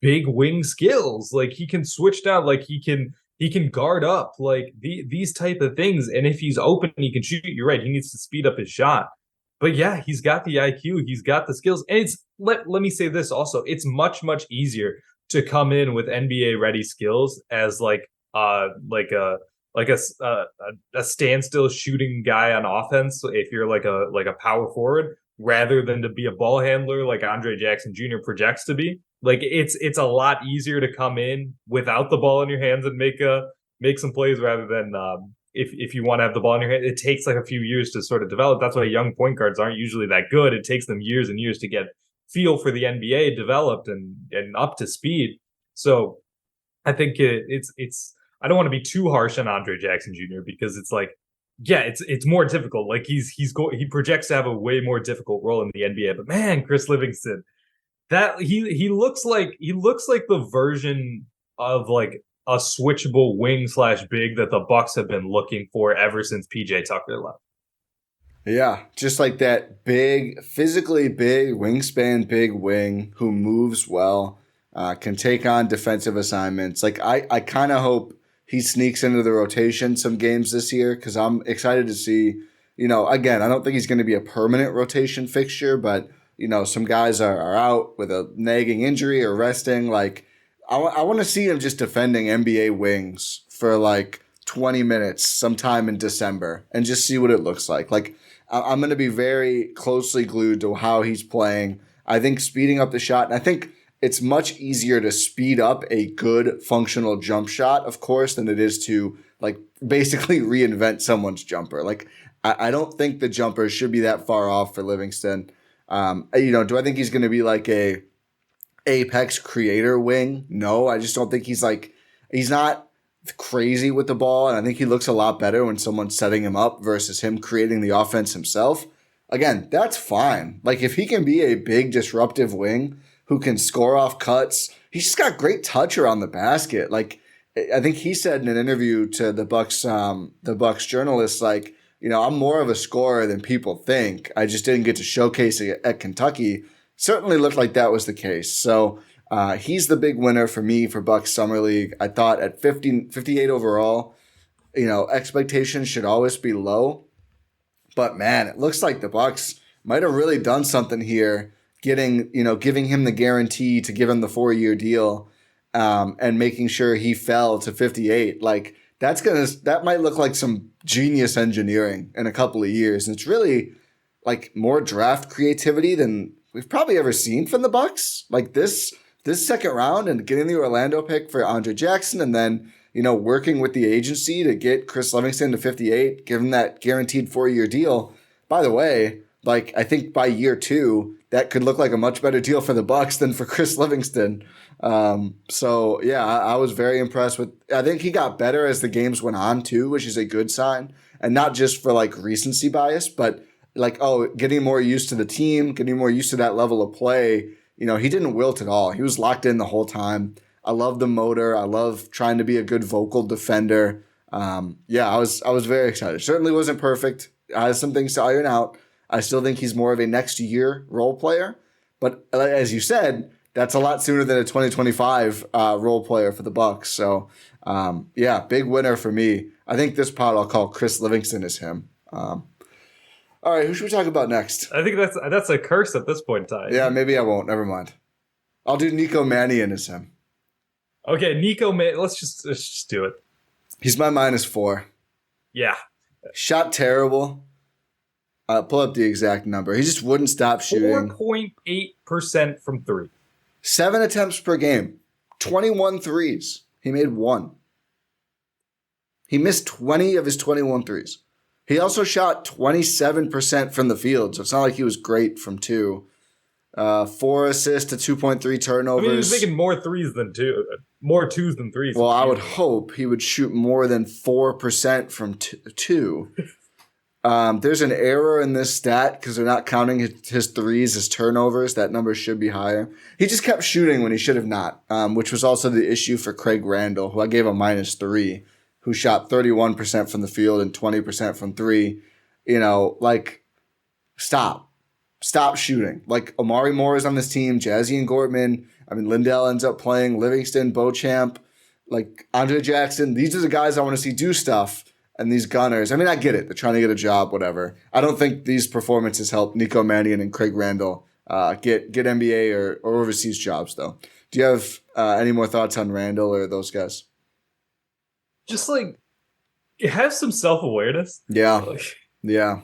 big wing skills. Like he can switch down. Like he can guard up. Like these type of things. And if he's open, he can shoot. You're right. He needs to speed up his shot. But yeah, he's got the IQ. He's got the skills. And it's let me say this also. It's much easier to come in with NBA ready skills as like a standstill shooting guy on offense if you're like a power forward rather than to be a ball handler like Andre Jackson Jr. projects to be. Like it's a lot easier to come in without the ball in your hands and make a make some plays rather than if you want to have the ball in your hand. It takes like a few years to sort of develop. That's why young point guards aren't usually that good. It takes them years and years to get feel for the NBA developed and up to speed. So I think it's I don't want to be too harsh on Andre Jackson Jr. because it's like, yeah, it's more difficult. Like he projects to have a way more difficult role in the NBA. But man, Chris Livingston, that he looks like the version of like a switchable wing / big that the Bucks have been looking for ever since PJ Tucker left. Yeah, just like that big, physically big, wingspan, big wing who moves well, can take on defensive assignments. Like I kind of hope he sneaks into the rotation some games this year because I'm excited to see. Again, I don't think he's going to be a permanent rotation fixture, but some guys are out with a nagging injury or resting. Like I want to see him just defending NBA wings for like 20 minutes sometime in December and just see what it looks like. Like I'm going to be very closely glued to how he's playing. I think speeding up the shot, and I think it's much easier to speed up a good functional jump shot, of course, than it is to like basically reinvent someone's jumper. Like I don't think the jumper should be that far off for Livingston. Do I think he's going to be like a apex creator wing? No, I just don't think he's not crazy with the ball, and I think he looks a lot better when someone's setting him up versus him creating the offense himself. Again, that's fine. Like if he can be a big disruptive wing who can score off cuts, he's just got great touch around the basket. Like I think he said in an interview to the Bucks journalists, like, I'm more of a scorer than people think. I just didn't get to showcase it at Kentucky. Certainly looked like that was the case. So he's the big winner for me for Bucks Summer League. I thought at 58 overall, expectations should always be low. But man, it looks like the Bucks might have really done something here, giving him the guarantee to give him the 4-year deal, and making sure he fell to 58. Like that might look like some genius engineering in a couple of years. And it's really like more draft creativity than we've probably ever seen from the Bucks. Like this second round and getting the Orlando pick for Andre Jackson, and then working with the agency to get Chris Livingston to 58, give him that guaranteed 4-year deal. By the way, like I think by year 2, that could look like a much better deal for the Bucks than for Chris Livingston. So yeah, I was very impressed with. I think he got better as the games went on too, which is a good sign, and not just for like recency bias, but like getting more used to the team, getting more used to that level of play. He didn't wilt at all. He was locked in the whole time. I love the motor. I love trying to be a good vocal defender. Yeah, I was very excited. Certainly wasn't perfect. I have some things to iron out. I still think he's more of a next year role player. But as you said, that's a lot sooner than a 2025 role player for the Bucks. So, yeah, big winner for me. I think this pod I'll call Chris Livingston is him. All right, who should we talk about next? I think that's a curse at this point in time. Yeah, maybe I won't. Never mind. I'll do Nico Mannion as him. Okay, let's just do it. He's my -4. Yeah. Shot terrible. Pull up the exact number. He just wouldn't stop shooting. 4.8% from 3. 7 attempts per game. 21 threes. He made 1. He missed 20 of his 21 threes. He also shot 27% from the field, so it's not like he was great from 2. 4 assists to 2.3 turnovers. He was making more 2s than 3s. Well, I would hope he would shoot more than 4% from 2. There's an error in this stat because they're not counting his threes as turnovers. That number should be higher. He just kept shooting when he should have not, which was also the issue for Craig Randall, who I gave a -3, who shot 31% from the field and 20% from 3. Stop shooting. Like Omari Moore is on this team, Jazian Gortman. Lindell ends up playing, Livingston, Beauchamp, like Andre Jackson. These are the guys I want to see do stuff. And these gunners, I get it. They're trying to get a job, whatever. I don't think these performances help Nico Mannion and Craig Randall get NBA or overseas jobs, though. Do you have any more thoughts on Randall or those guys? Just like, have some self-awareness. Yeah. Yeah.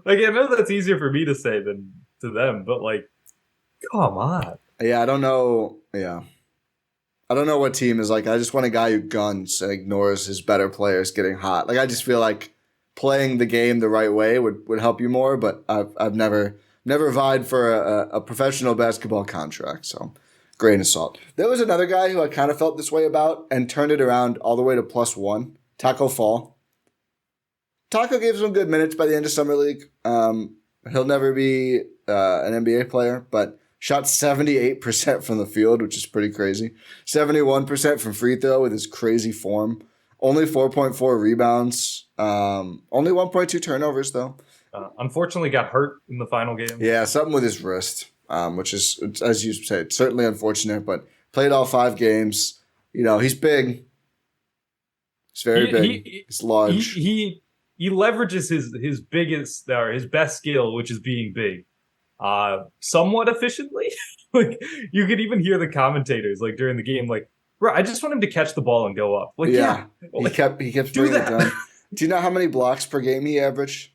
Like, I know that's easier for me to say than to them, but like, come on. Yeah, I don't know. Yeah. I don't know what team is like. I just want a guy who guns and ignores his better players getting hot. Like I just feel like playing the game the right way would help you more. But I've never vied for a professional basketball contract. So grain of salt. There was another guy who I kind of felt this way about and turned it around all the way to +1. Tacko Fall. Tacko gave some good minutes by the end of summer league. He'll never be an NBA player, but shot 78% from the field, which is pretty crazy. 71% from free throw with his crazy form. Only 4.4 rebounds. Only 1.2 turnovers, though. Unfortunately got hurt in the final game. Yeah, something with his wrist, which is, as you said, certainly unfortunate, but played all 5 games. You know, he's big. He's very big. He's large. He leverages his biggest or his best skill, which is being big. Somewhat efficiently. Like you could even hear the commentators like during the game, like, bro, I just want him to catch the ball and go up. Like, yeah. He kept bringing it down. Do you know how many blocks per game he averaged?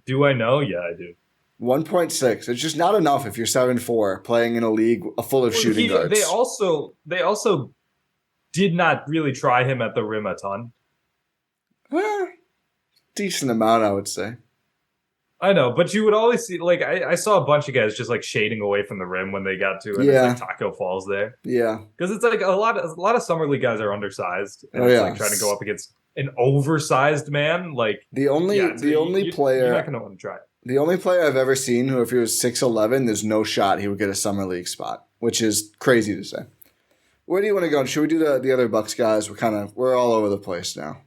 Do I know? Yeah, I do. 1.6. It's just not enough if you're 7'4", playing in a league full of shooting guards. They also did not really try him at the rim a ton. Decent amount, I would say. I know, but you would always see, like, I saw a bunch of guys just, like, shading away from the rim when they got to it. Yeah. It's like Tacko Falls there. Yeah. Because it's like a lot of summer league guys are undersized. And it's like trying to go up against an oversized man. Like, the only player... You're not going to want to try it. The only player I've ever seen who, if he was 6'11", there's no shot he would get a summer league spot, which is crazy to say. Where do you want to go? Should we do the other Bucks guys? We're all over the place now.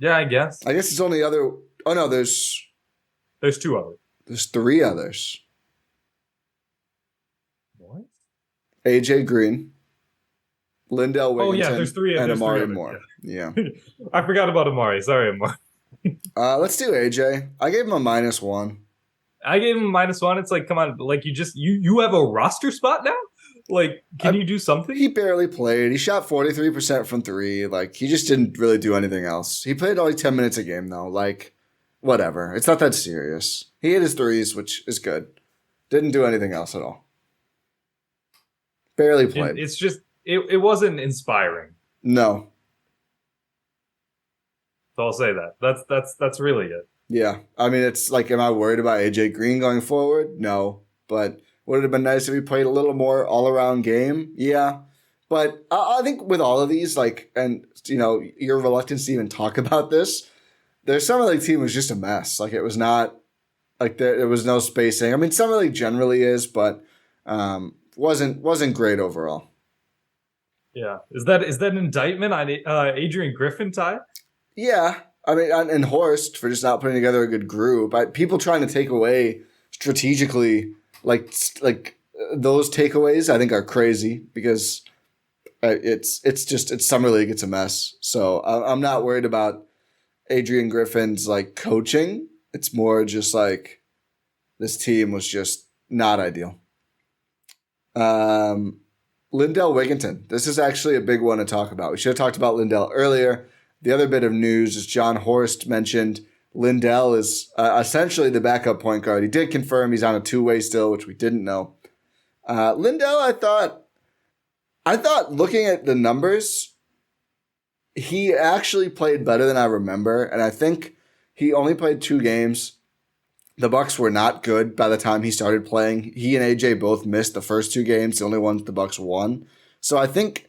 Yeah, I guess. It's only other... Oh, no, There's 2 others. There's 3 others. What? AJ Green, Lindell Wigginton, there's 3 and there's Omari 3 Moore. Yeah. I forgot about Omari. Sorry, Omari. Let's do AJ. I gave him a -1. I gave him a -1. It's like, come on, like you have a roster spot now? Like, can you do something? He barely played. He shot 43% from 3. Like, he just didn't really do anything else. He played only 10 minutes a game, though. Like, whatever. It's not that serious. He hit his threes, which is good. Didn't do anything else at all. Barely played. It's just, it wasn't inspiring. No. So I'll say that. That's really it. Yeah. I mean, it's like, am I worried about AJ Green going forward? No. But would it have been nice if he played a little more all-around game? Yeah. But I think with all of these, like, and, you know, your reluctance to even talk about this, their summer league team was just a mess. Like, it was not, like, there was no spacing. I mean, summer league generally is, but wasn't great overall. Yeah. Is that an indictment on Adrian Griffin, Ty? Yeah. I mean, and Horst for just not putting together a good group. People trying to take away strategically, like those takeaways, I think are crazy because it's summer league. It's a mess. So I'm not worried about Adrian Griffin's like coaching. It's more just like this team was just not ideal. Lindell Wigginton. This is actually a big one to talk about. We should have talked about Lindell earlier. The other bit of news is John Horst mentioned Lindell is essentially the backup point guard. He did confirm he's on a 2-way still, which we didn't know. Lindell, I thought looking at the numbers, he actually played better than I remember, and I think he only played 2 games. The Bucks were not good by the time he started playing. He and AJ both missed the first 2 games, the only ones the Bucks won. So I think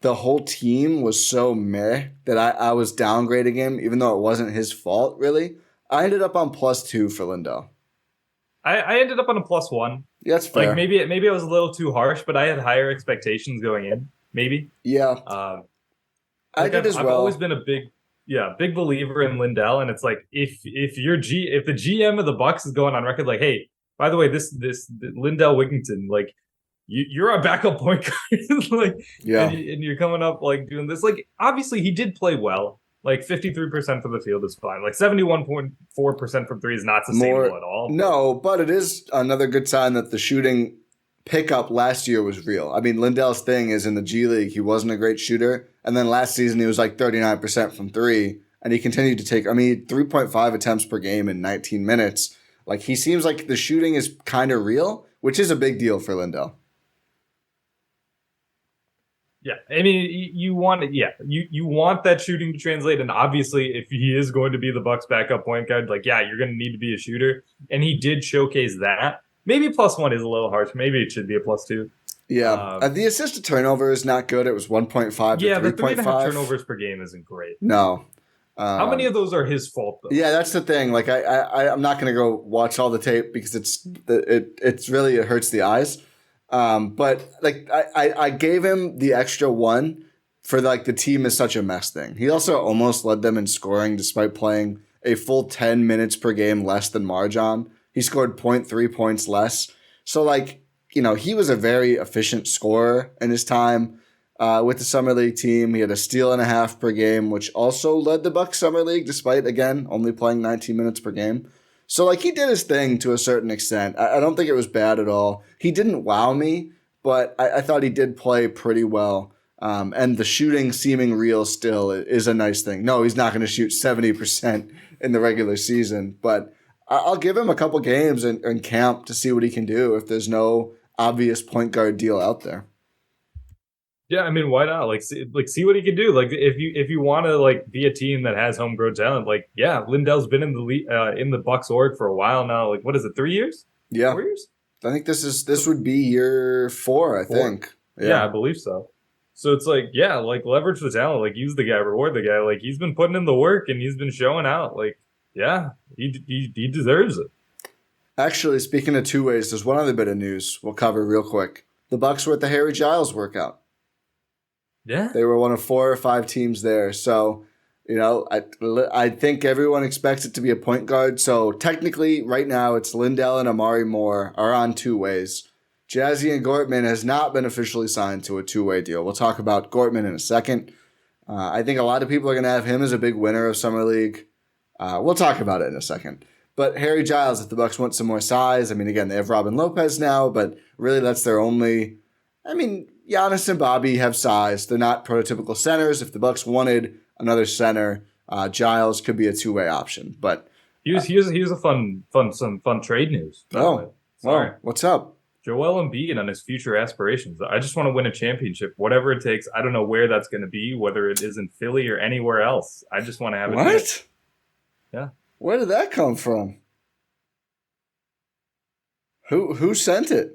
the whole team was so meh that I was downgrading him, even though it wasn't his fault, really. I ended up on +2 for Lindell. I ended up on a +1. Yeah, that's fair. Like maybe I was a little too harsh, but I had higher expectations going in. Maybe. Yeah. I did as well. I've always been a big believer in Lindell, and it's like if the GM of the Bucks is going on record like, hey, by the way, this Lindell Wigginton, like you're a backup point guard, like, yeah, and you're coming up like doing this. Like, obviously he did play well. Like 53% from the field is fine. Like 71.4% from 3 is not sustainable at all. No, but it is another good sign that the shooting pickup last year was real. I mean, Lindell's thing is in the G League, he wasn't a great shooter. And then last season, he was like 39% from 3. And he continued to take, 3.5 attempts per game in 19 minutes. Like, he seems like the shooting is kind of real, which is a big deal for Lindell. Yeah, I mean, you want it. Yeah, you want that shooting to translate, and obviously, if he is going to be the Bucks' backup point guard, like yeah, you're going to need to be a shooter, and he did showcase that. Maybe +1 is a little harsh. Maybe it should be a +2. Yeah, the assist to turnover is not good. It was 1.5 to 3.5. Yeah, the 3.5 turnovers per game isn't great. No. How many of those are his fault though? Yeah, that's the thing. Like I'm not going to go watch all the tape because it hurts the eyes. But like I gave him the extra one for like the team is such a mess thing. He also almost led them in scoring despite playing a full 10 minutes per game less than MarJon. He scored 0.3 points less. So like, he was a very efficient scorer in his time with the Summer League team. He had a steal and a half per game, which also led the Bucks Summer League despite, again, only playing 19 minutes per game. So, like, he did his thing to a certain extent. I don't think it was bad at all. He didn't wow me, but I thought he did play pretty well. And the shooting seeming real still is a nice thing. No, he's not going to shoot 70% in the regular season, but I'll give him a couple games in camp to see what he can do if there's no obvious point guard deal out there. Yeah, I mean, why not? Like, see what he can do. Like, if you want to like be a team that has homegrown talent, like, yeah, Lindell's been in the Bucks org for a while now. Like, what is it? 3 years? Yeah, 4 years. I think this would be year 4. I think. Yeah, I believe so. So it's like, yeah, like leverage the talent, like use the guy, reward the guy. Like he's been putting in the work and he's been showing out. Like, yeah, he deserves it. Actually, speaking of two ways, there's one other bit of news we'll cover real quick. The Bucks were at the Harry Giles workout. Yeah. They were one of 4 or 5 teams there. So, I think everyone expects it to be a point guard. So technically, right now, it's Lindell and Omari Moore are on 2 ways. Jazian Gortman has not been officially signed to a 2-way deal. We'll talk about Gortman in a second. I think a lot of people are going to have him as a big winner of Summer League. We'll talk about it in a second. But Harry Giles, if the Bucks want some more size, I mean, again, they have Robin Lopez now, but really that's their only. I mean, Giannis and Bobby have size. They're not prototypical centers. If the Bucks wanted another center, Giles could be a 2-way option. But here's a fun trade news. Oh, well, what's up? Joel Embiid on his future aspirations. I just want to win a championship, whatever it takes. I don't know where that's going to be, whether it is in Philly or anywhere else. I just want to have it. What? Yeah. Where did that come from? Who sent it?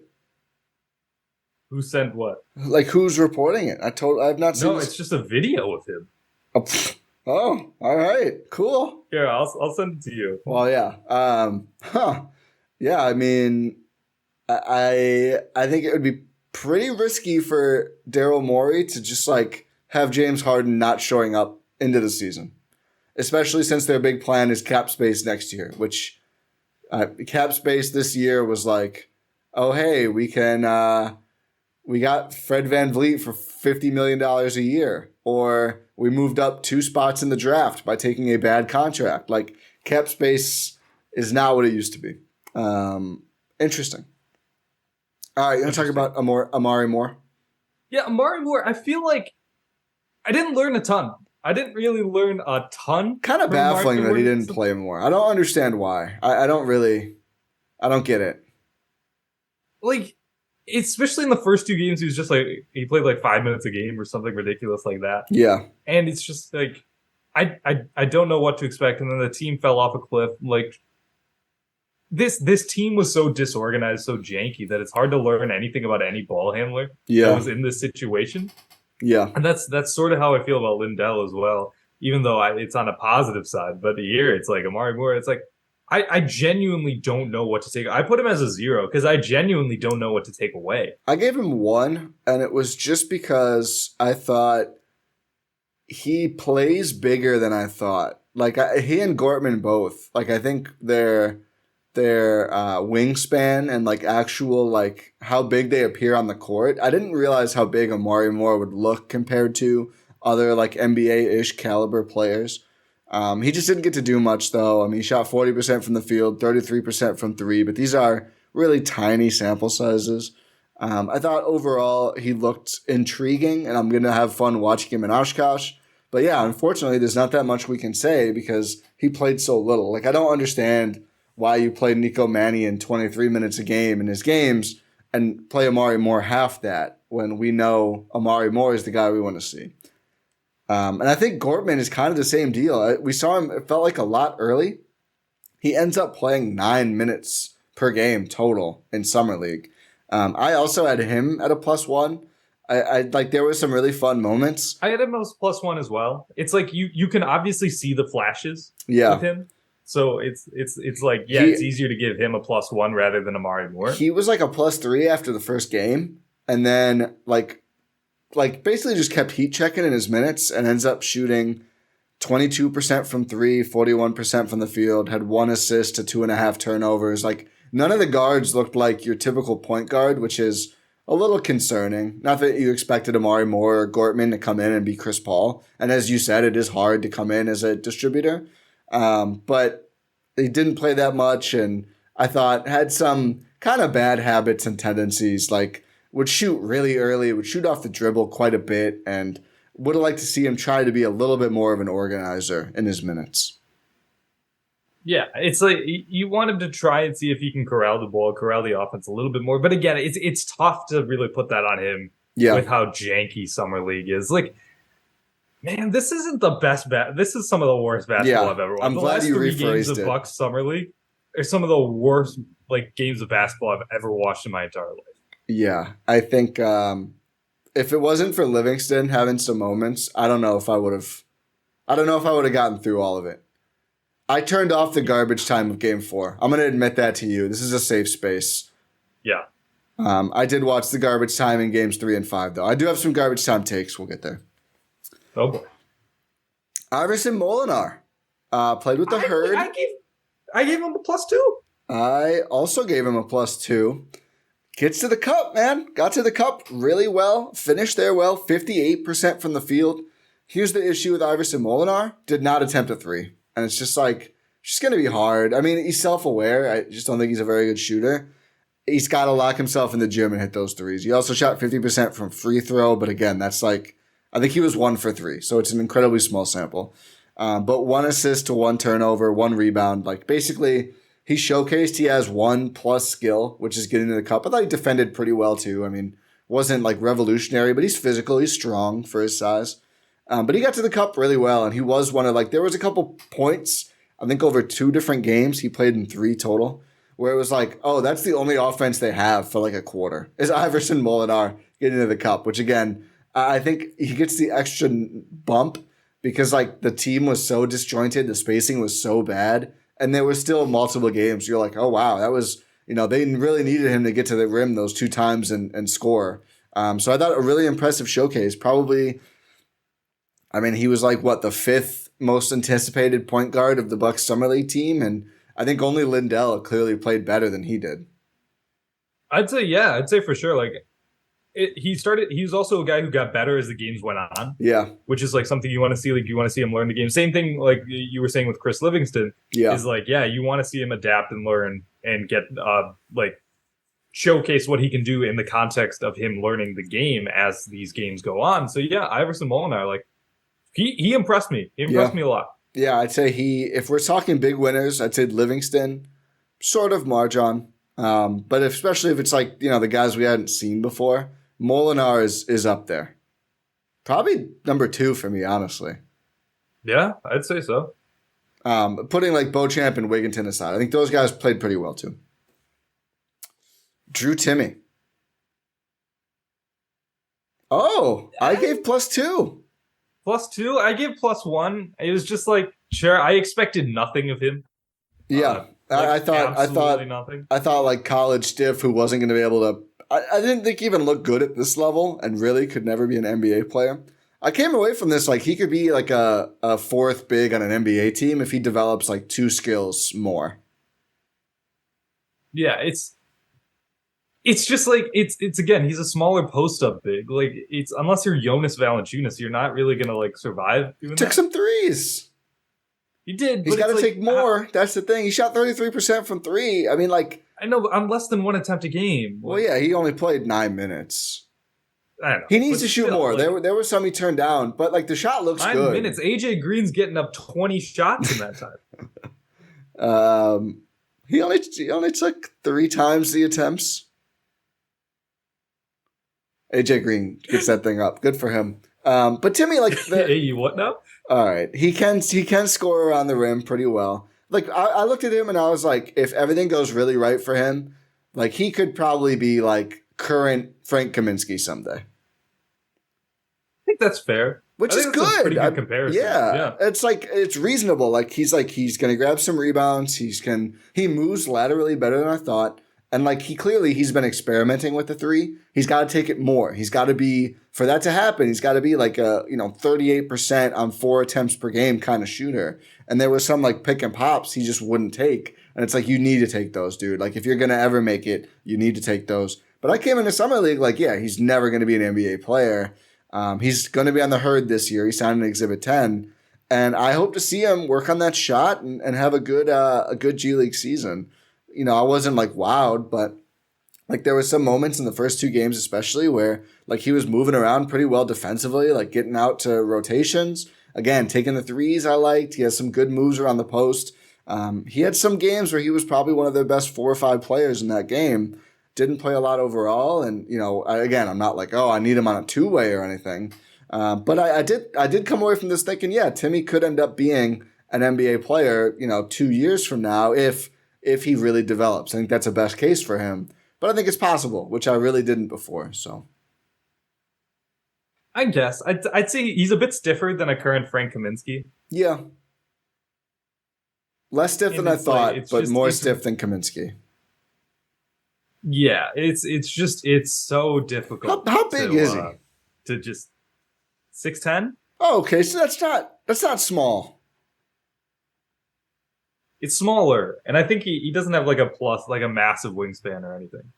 Who sent what? Like who's reporting it? I've not seen. No, it's just a video of him. Oh, all right, cool. Here, I'll send it to you. Well, yeah. Yeah. I mean, I think it would be pretty risky for Daryl Morey to just like have James Harden not showing up into the season. Especially since their big plan is cap space next year, which cap space this year was like, oh, hey, we got Fred VanVleet for $50 million a year, or we moved up 2 spots in the draft by taking a bad contract. Like cap space is not what it used to be. Interesting. All right, you want to talk about Omari Moore? Yeah, Omari Moore, I feel like I didn't learn a ton. I didn't really learn a ton. Kind of baffling that he didn't play more. I don't understand why. I don't get it. Like, especially in the first 2 games, he played like 5 minutes a game or something ridiculous like that. Yeah. And it's just like, I don't know what to expect. And then the team fell off a cliff. Like, this team was so disorganized, so janky that it's hard to learn anything about any ball handler that was in this situation. Yeah. And that's sort of how I feel about Lindell as well, even though it's on a positive side. But here, it's like Omari Moore, it's like, I genuinely don't know what to take. I put him as a 0 because I genuinely don't know what to take away. I gave him 1, and it was just because I thought he plays bigger than I thought. Like, he and Gortman both. Like, I think their wingspan and like actual like how big they appear on the court. I didn't realize how big Omari Moore would look compared to other like NBA-ish caliber players. He just didn't get to do much though. I mean, he shot 40% from the field, 33% from 3, but these are really tiny sample sizes. I thought overall he looked intriguing, and I'm going to have fun watching him in Oshkosh. But yeah, unfortunately, there's not that much we can say because he played so little. Like, I don't understand why you play Nico Mannion 23 minutes a game in his games and play Omari Moore half that when we know Omari Moore is the guy we want to see. And I think Gortman is kind of the same deal. We saw him, it felt like a lot early. He ends up playing 9 minutes per game total in Summer League. I also had him at a +1. I like there were some really fun moments. I had him as +1 as well. It's like you can obviously see the flashes with him. So it's like, it's easier to give him a +1 rather than Omari Moore. He was like a +3 after the first game, and then like basically just kept heat checking in his minutes and ends up shooting 22% from 3, 41% from the field, had 1 assist to 2.5 turnovers. Like none of the guards looked like your typical point guard, which is a little concerning. Not that you expected Omari Moore or Gortman to come in and be Chris Paul. And as you said, it is hard to come in as a distributor. But he didn't play that much, and I thought had some kind of bad habits and tendencies, like would shoot really early, would shoot off the dribble quite a bit, and would have liked to see him try to be a little bit more of an organizer in his minutes. Yeah, it's like you want him to try and see if he can corral the ball, corral the offense a little bit more. But again, it's tough to really put that on him with how janky Summer League is. Like, man, this isn't the best this is some of the worst basketball I've ever watched. I'm glad you rephrased it. The last 3 games of Bucks Summer League are some of the worst games of basketball I've ever watched in my entire life. Yeah, I think if it wasn't for Livingston having some moments, I don't know if I would have gotten through all of it. I turned off the garbage time of Game 4. I'm going to admit that to you. This is a safe space. Yeah. I did watch the garbage time in Games 3 and 5, though. I do have some garbage time takes. We'll get there. Oh, boy. Iverson Molinar played with the Herd. I gave him a +2. I also gave him a +2. Gets to the cup, man. Got to the cup really well. Finished there well. 58% from the field. Here's the issue with Iverson Molinar. Did not attempt a 3. And it's just going to be hard. I mean, he's self-aware. I just don't think he's a very good shooter. He's got to lock himself in the gym and hit those threes. He also shot 50% from free throw. But again, that's I think he was 1 for 3. So it's an incredibly small sample. But 1 assist to 1 turnover, 1 rebound. Basically, he showcased he has 1+ skill, which is getting to the cup. I thought he defended pretty well, too. I mean, wasn't revolutionary, but he's physical. He's strong for his size. But he got to the cup really well, and he was one of there was a couple points, I think over 2 different games, he played in 3 total, where it was that's the only offense they have for a quarter, is Iverson Molinar getting to the cup, which again, I think he gets the extra bump because the team was so disjointed, the spacing was so bad, and there were still multiple games. You're like, oh wow, that was, they really needed him to get to the rim those 2 times and score. So I thought a really impressive showcase, probably. I mean, he was the 5th most anticipated point guard of the Bucks Summer League team, and I think only Lindell clearly played better than he did. I'd say for sure. He was also a guy who got better as the games went on. Yeah. Which is something you want to see. You want to see him learn the game. Same thing you were saying with Chris Livingston. Yeah. Is you want to see him adapt and learn and get showcase what he can do in the context of him learning the game as these games go on. So yeah, Iverson Molinar, He impressed me. He impressed me a lot. Yeah, I'd say if we're talking big winners, I'd say Livingston, sort of MarJon. But especially if it's the guys we hadn't seen before, Molinar is up there. Probably number 2 for me, honestly. Yeah, I'd say so. Putting Beauchamp and Wigginton aside, I think those guys played pretty well too. Drew Timme. Oh, I gave +2. +2, I gave +1. It was just sure, I expected nothing of him. Yeah, I thought nothing. I thought college stiff who wasn't going to be able to. I didn't think he even looked good at this level, and really could never be an NBA player. I came away from this he could be a 4th big on an NBA team if he develops 2 skills more. Yeah, it's just it's again, he's a smaller post up big. It's unless you're Jonas Valanciunas, you're not really gonna survive. Took some threes. He did. He's got to take more. That's the thing. He shot 33% from 3. I mean, I know, but I'm less than 1 attempt a game. Well, yeah, he only played 9 minutes. I don't know. He needs to shoot more. There were some he turned down, but the shot looks 9 good. 9 minutes. AJ Green's getting up 20 shots in that time. He only took 3 times the attempts. AJ Green gets that thing up. Good for him. But Timme, like, hey, what now? All right, he can score around the rim pretty well. Like I looked at him and I was like, if everything goes really right for him, like he could probably be like current Frank Kaminsky someday. I think that's fair. Which is good. Pretty good comparison. Yeah, it's like it's reasonable. Like he's gonna grab some rebounds. He moves laterally better than I thought. And like he's been experimenting with the three. He's got to take it more. He's got to be, for that to happen, he's got to be like a 38% on 4 attempts per game kind of shooter. And there was some like pick and pops he just wouldn't take. And it's like, you need to take those, dude. Like if you're gonna ever make it, you need to take those. But I came into summer league like, yeah, he's never gonna be an NBA player. He's gonna be on the herd this year. He signed an Exhibit 10, and I hope to see him work on that shot and have a good G League season. I wasn't like wowed, but like there was some moments in the first 2 games especially where like he was moving around pretty well defensively, like getting out to rotations. Again, taking the threes I liked. He has some good moves around the post. He had some games where he was probably one of their best 4 or 5 players in that game. Didn't play a lot overall, and I'm not like, oh, I need him on a 2-way or anything. But I did come away from this thinking, yeah, Timme could end up being an NBA player, 2 years from now if he really develops. I think that's a best case for him. But I think it's possible, which I really didn't before. So, I guess I'd say he's a bit stiffer than a current Frank Kaminsky. Yeah, less stiff than I thought, but more stiff than Kaminsky. Yeah, it's so difficult. How big is he? To just 6'10"? Oh, okay, so that's not small. It's smaller, and I think he doesn't have like a massive wingspan or anything.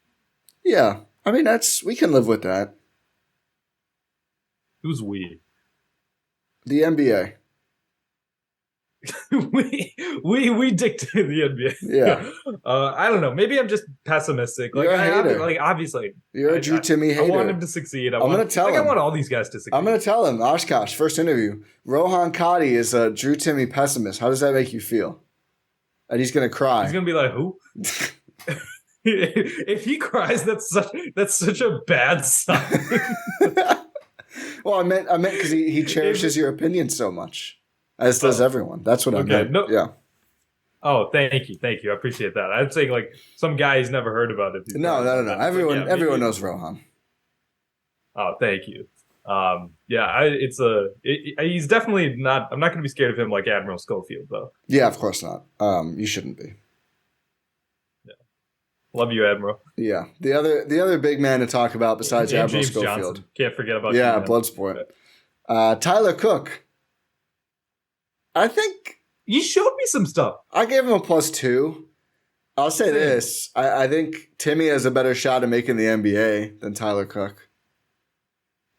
Yeah, I mean we can live with that. Who's we? The NBA. we dictate the NBA. Yeah. I don't know. Maybe I'm just pessimistic. Like You're a hater. Obviously, you're a Drew Timme hater. I want him to succeed. I'm gonna tell him. I want all these guys to succeed. I'm gonna tell him. Oshkosh, first interview. Rohan Katti is a Drew Timme pessimist. How does that make you feel? And he's gonna cry. He's gonna be like, who? If he cries, that's such a bad sign. Well, I meant because he cherishes your opinion so much, as does everyone. That's what I meant. No. Yeah. Oh, thank you. I appreciate that. I'd say like some guy he's never heard about it. No. Everyone knows Rohan. Oh, thank you. He's definitely not. I'm not going to be scared of him like Admiral Schofield, though. Yeah, of course not. You shouldn't be. Yeah, love you, Admiral. Yeah, the other big man to talk about besides and Admiral James Schofield. Johnson. Can't forget about Bloodsport. Tyler Cook. I think you showed me some stuff. I gave him a +2. I'll say this: I think Timme has a better shot at making the NBA than Tyler Cook.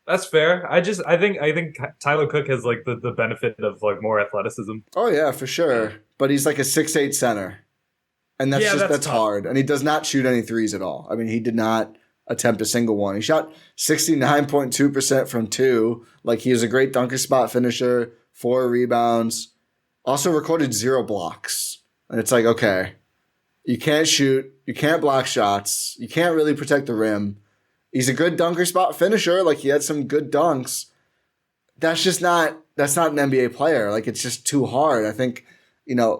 That's fair. I think Tyler Cook has like the benefit of like more athleticism. Oh yeah, for sure. But he's like a 6'8" center. And that's hard. And he does not shoot any threes at all. I mean, he did not attempt a single one. He shot 69.2% from 2. Like he was a great dunker spot finisher, 4 rebounds, also recorded 0 blocks. And it's like, okay, you can't shoot, you can't block shots, you can't really protect the rim. He's a good dunker spot finisher. Like he had some good dunks. That's not an NBA player. Like it's just too hard. I think,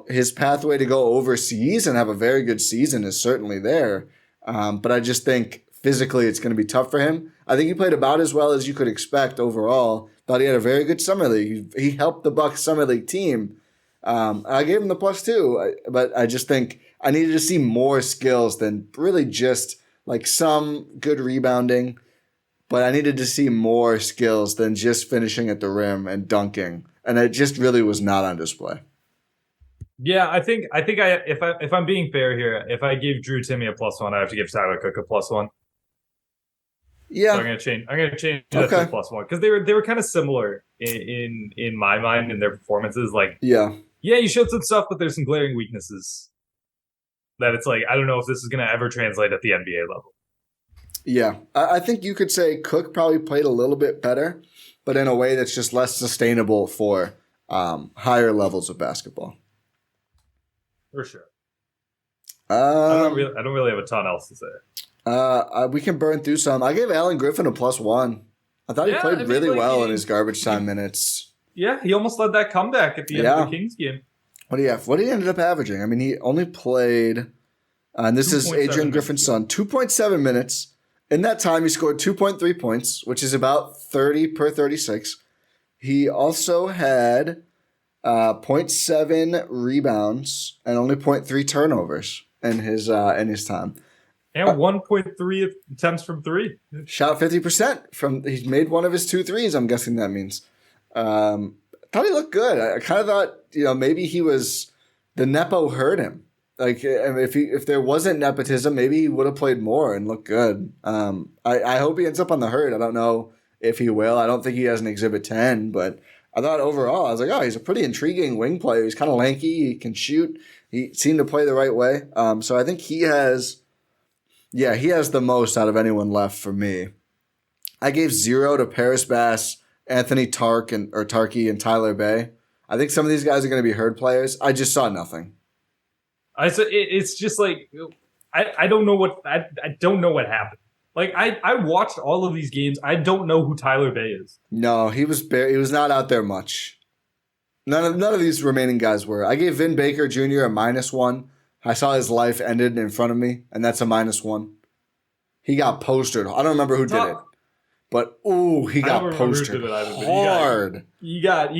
his pathway to go overseas and have a very good season is certainly there. But I just think physically it's going to be tough for him. I think he played about as well as you could expect overall. Thought he had a very good summer league. He helped the Bucks summer league team. I gave him the +2, but I just think I needed to see more skills than really just like some good rebounding, but I needed to see more skills than just finishing at the rim and dunking, and it just really was not on display. Yeah, I think if I'm being fair here, if I gave Drew Timme a +1, I have to give Tyler Cook a +1. Yeah, so I'm gonna change that to a +1 because they were kind of similar in my mind in their performances. Like yeah, you showed some stuff, but there's some glaring weaknesses. That it's like, I don't know if this is going to ever translate at the NBA level. Yeah. I think you could say Cook probably played a little bit better, but in a way that's just less sustainable for higher levels of basketball. For sure. I don't really have a ton else to say. We can burn through some. I gave Alan Griffin a +1. I thought he played really well in his garbage time minutes. Yeah, he almost led that comeback at the end of the Kings game. What do you have? What did he end up averaging? I mean, he only played, and this is Adrian Griffin's son, 2.7 minutes. In that time, he scored 2.3 points, which is about 30 per 36. He also had 0.7 rebounds and only 0.3 turnovers in his time. And 1.3 attempts from three. Shot 50% he's made one of his 2 threes, I'm guessing that means. Thought he looked good. I kind of thought, maybe he was, the Nepo hurt him. Like, if there wasn't nepotism, maybe he would have played more and looked good. I hope he ends up on the hurt. I don't know if he will. I don't think he has an Exhibit 10, but I thought overall, I was like, oh, he's a pretty intriguing wing player. He's kind of lanky. He can shoot. He seemed to play the right way. So I think he has the most out of anyone left for me. I gave 0 to Paris Bass, Anthony Tarkey, and Tyler Bay. I think some of these guys are going to be hurt players. I just saw nothing. It's just like I don't know what I don't know what happened. Like I watched all of these games. I don't know who Tyler Bay is. No, he was not out there much. None of these remaining guys were. I gave Vin Baker Jr. a -1. I saw his life ended in front of me, and that's a -1. He got postered. I don't remember who did it, but he got postered hard. He got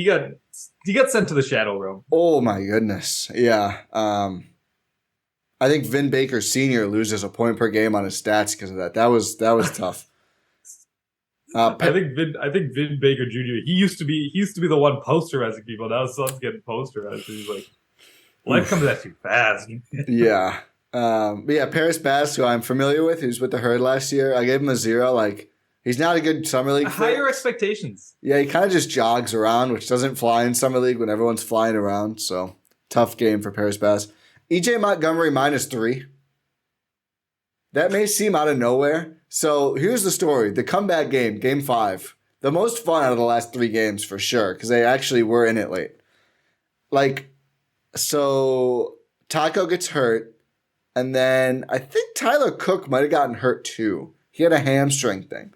sent to the shadow realm. Oh my goodness, yeah. I think Vin Baker Sr. loses a point per game on his stats because of that. That was tough. I think Vin Baker Jr. He used to be the one posterizing people. Now his son's getting posterized. He's like, life comes at you fast. Yeah. Paris Bass, who I'm familiar with, who's with the Herd last year, I gave him a 0. Like, he's not a good summer league fit. Higher expectations. Yeah, he kind of just jogs around, which doesn't fly in summer league when everyone's flying around. So tough game for Paris Bass. EJ Montgomery -3. That may seem out of nowhere. So here's the story. The comeback game, game 5. The most fun out of the last 3 games for sure, because they actually were in it late. Like, so Tacko gets hurt, and then I think Tyler Cook might have gotten hurt too. He had a hamstring thing.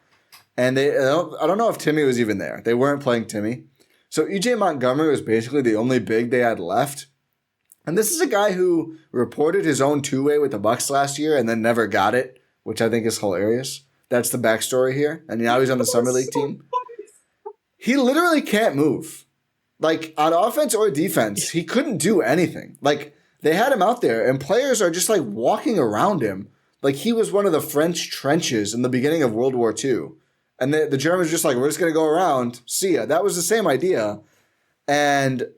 And I don't know if Timme was even there. They weren't playing Timme. So EJ Montgomery was basically the only big they had left. And this is a guy who reported his own 2-way with the Bucks last year and then never got it, which I think is hilarious. That's the backstory here. And now he's on the Summer League team. He literally can't move. Like, on offense or defense, he couldn't do anything. Like, they had him out there, and players are just, like, walking around him. Like, he was one of the French trenches in the beginning of World War II. And the Germans were just like, we're just going to go around. See ya. That was the same idea. And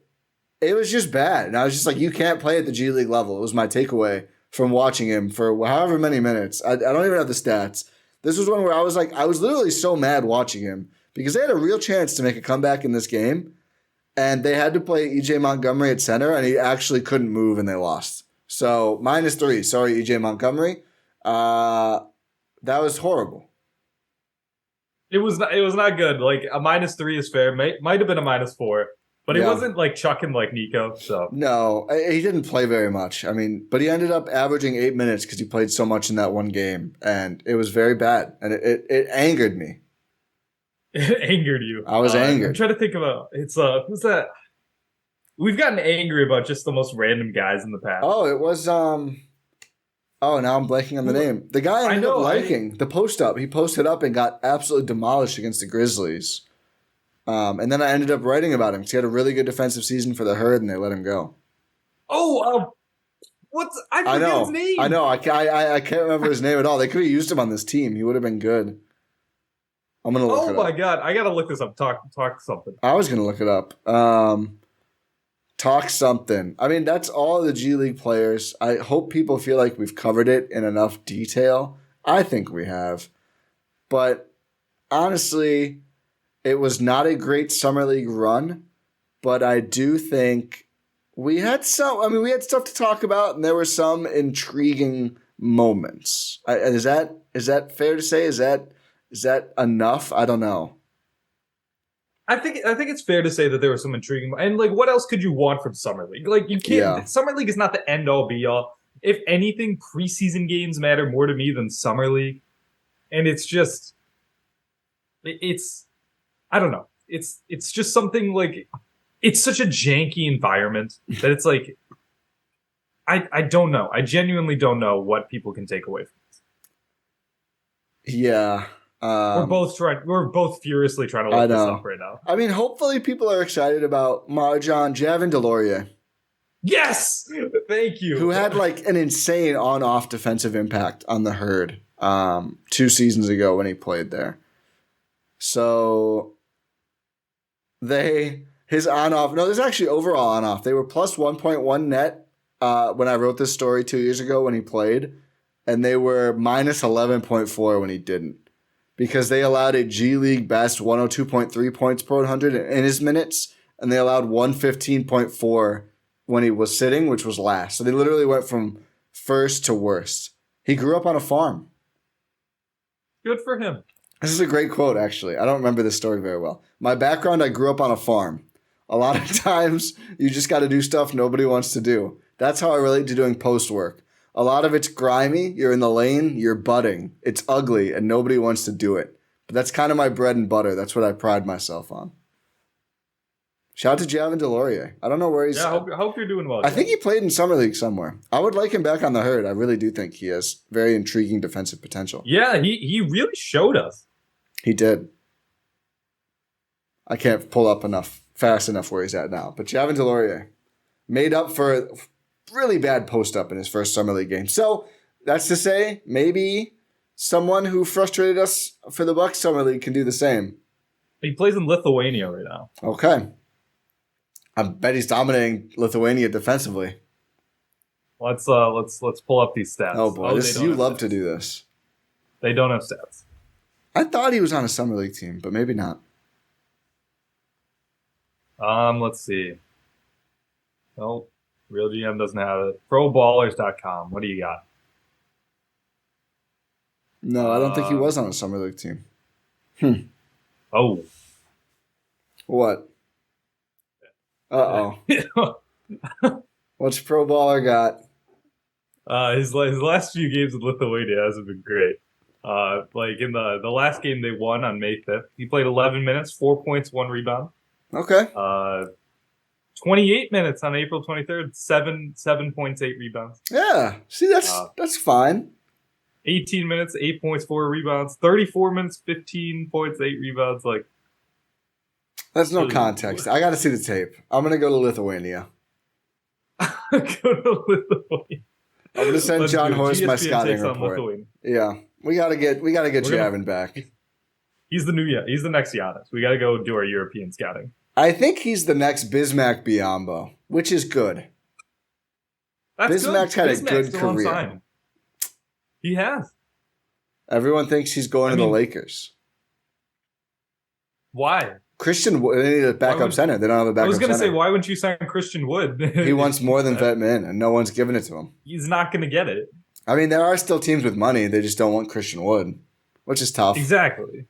it was just bad. And I was just like, you can't play at the G League level. It was my takeaway from watching him for however many minutes. I don't even have the stats. This was one where I was literally so mad watching him because they had a real chance to make a comeback in this game. And they had to play EJ Montgomery at center, and he actually couldn't move, and they lost. So, -3. Sorry, EJ Montgomery. That was horrible. It was not good. Like, a -3 is fair. Might have been a -4. But he wasn't, like, chucking like Nico, so. No, he didn't play very much. I mean, but he ended up averaging 8 minutes because he played so much in that one game, and it was very bad, and it angered me. It angered you. I was angered. I'm trying to think about who's that? We've gotten angry about just the most random guys in the past. Oh, it was now I'm blanking on the name. The guy I ended up liking the post up. He posted up and got absolutely demolished against the Grizzlies. And then I ended up writing about him because he had a really good defensive season for the Herd, and they let him go. I forget his name. I know. I can't remember his name at all. They could have used him on this team. He would have been good. I'm gonna look it up. Oh my god, I gotta look this up. Talk something. I was gonna look it up. Talk something. I mean, that's all the G League players. I hope people feel like we've covered it in enough detail. I think we have. But honestly, it was not a great Summer League run, but I do think we had stuff to talk about, and there were some intriguing moments. Is that fair to say? Is that enough? I don't know. I think it's fair to say that there was some intriguing, and like, what else could you want from Summer League? Like, you can't. Yeah. Summer League is not the end all be all. if anything, preseason games matter more to me than summer league. And it's just, I don't know. It's just something like, it's such a janky environment that it's like, I don't know. I genuinely don't know what people can take away from this. Yeah. We're both furiously trying to look this up right now. I mean, hopefully people are excited about MarJon Beauchamp. Yes! Thank you. Who had like an insane on-off defensive impact on the Herd 2 seasons ago when he played there. So his on-off, no, there's actually overall on-off. They were plus 1.1 net when I wrote this story 2 years ago when he played, and they were minus 11.4 when he didn't. Because they allowed a G League best 102.3 points per 100 in his minutes, and they allowed 115.4 when he was sitting, which was last. So they literally went from first to worst. He grew up on a farm. Good for him. This is a great quote, actually. I don't remember this story very well. My background, I grew up on a farm. A lot of times, you just got to do stuff nobody wants to do. That's how I relate to doing post work. A lot of it's grimy. You're in the lane. You're butting. It's ugly, and nobody wants to do it. But that's kind of my bread and butter. That's what I pride myself on. Shout out to Jazian Gortman. I don't know where he's... Yeah, I hope you're doing well. I think he played in Summer League somewhere. I would like him back on the Herd. I really do think he has very intriguing defensive potential. Yeah, he really showed us. He did. I can't pull up fast enough where he's at now. But Jazian Gortman made up for a really bad post-up in his first Summer League game. So that's to say, maybe someone who frustrated us for the Bucks Summer League can do the same. He plays in Lithuania right now. Okay. I bet he's dominating Lithuania defensively. Let's pull up these stats. Oh boy, you love to do this. They don't have stats. I thought he was on a Summer League team, but maybe not. Let's see. Oh, Real GM doesn't have it. ProBallers.com. What do you got? No, I don't think he was on a Summer League team. Oh. What? Uh-oh. What's Pro Baller got? His last few games with Lithuania hasn't been great. Like in the last game they won on May 5th, he played 11 minutes, 4 points, 1 rebound. Okay. 28 minutes on April 23rd, 7 points, 8 rebounds. Yeah. See, that's fine. 18 minutes, 8 points, 4 rebounds. 34 minutes, 15 points, 8 rebounds. Like, that's no context. I got to see the tape. I'm going to go to Lithuania. Go to Lithuania. I'm going to send John Horst my scouting report. Yeah. We got to get Jazian back. He's the next Giannis. We got to go do our European scouting. I think he's the next Bismack Biyombo, which is good. Bismack's had a good career. He has. Everyone thinks he's going to the Lakers. Why? Christian Wood, they need a backup center. They don't have a backup center. I was going to say, why wouldn't you sign Christian Wood? He wants more than Vet Min, and no one's giving it to him. He's not going to get it. I mean, there are still teams with money. They just don't want Christian Wood, which is tough. Exactly.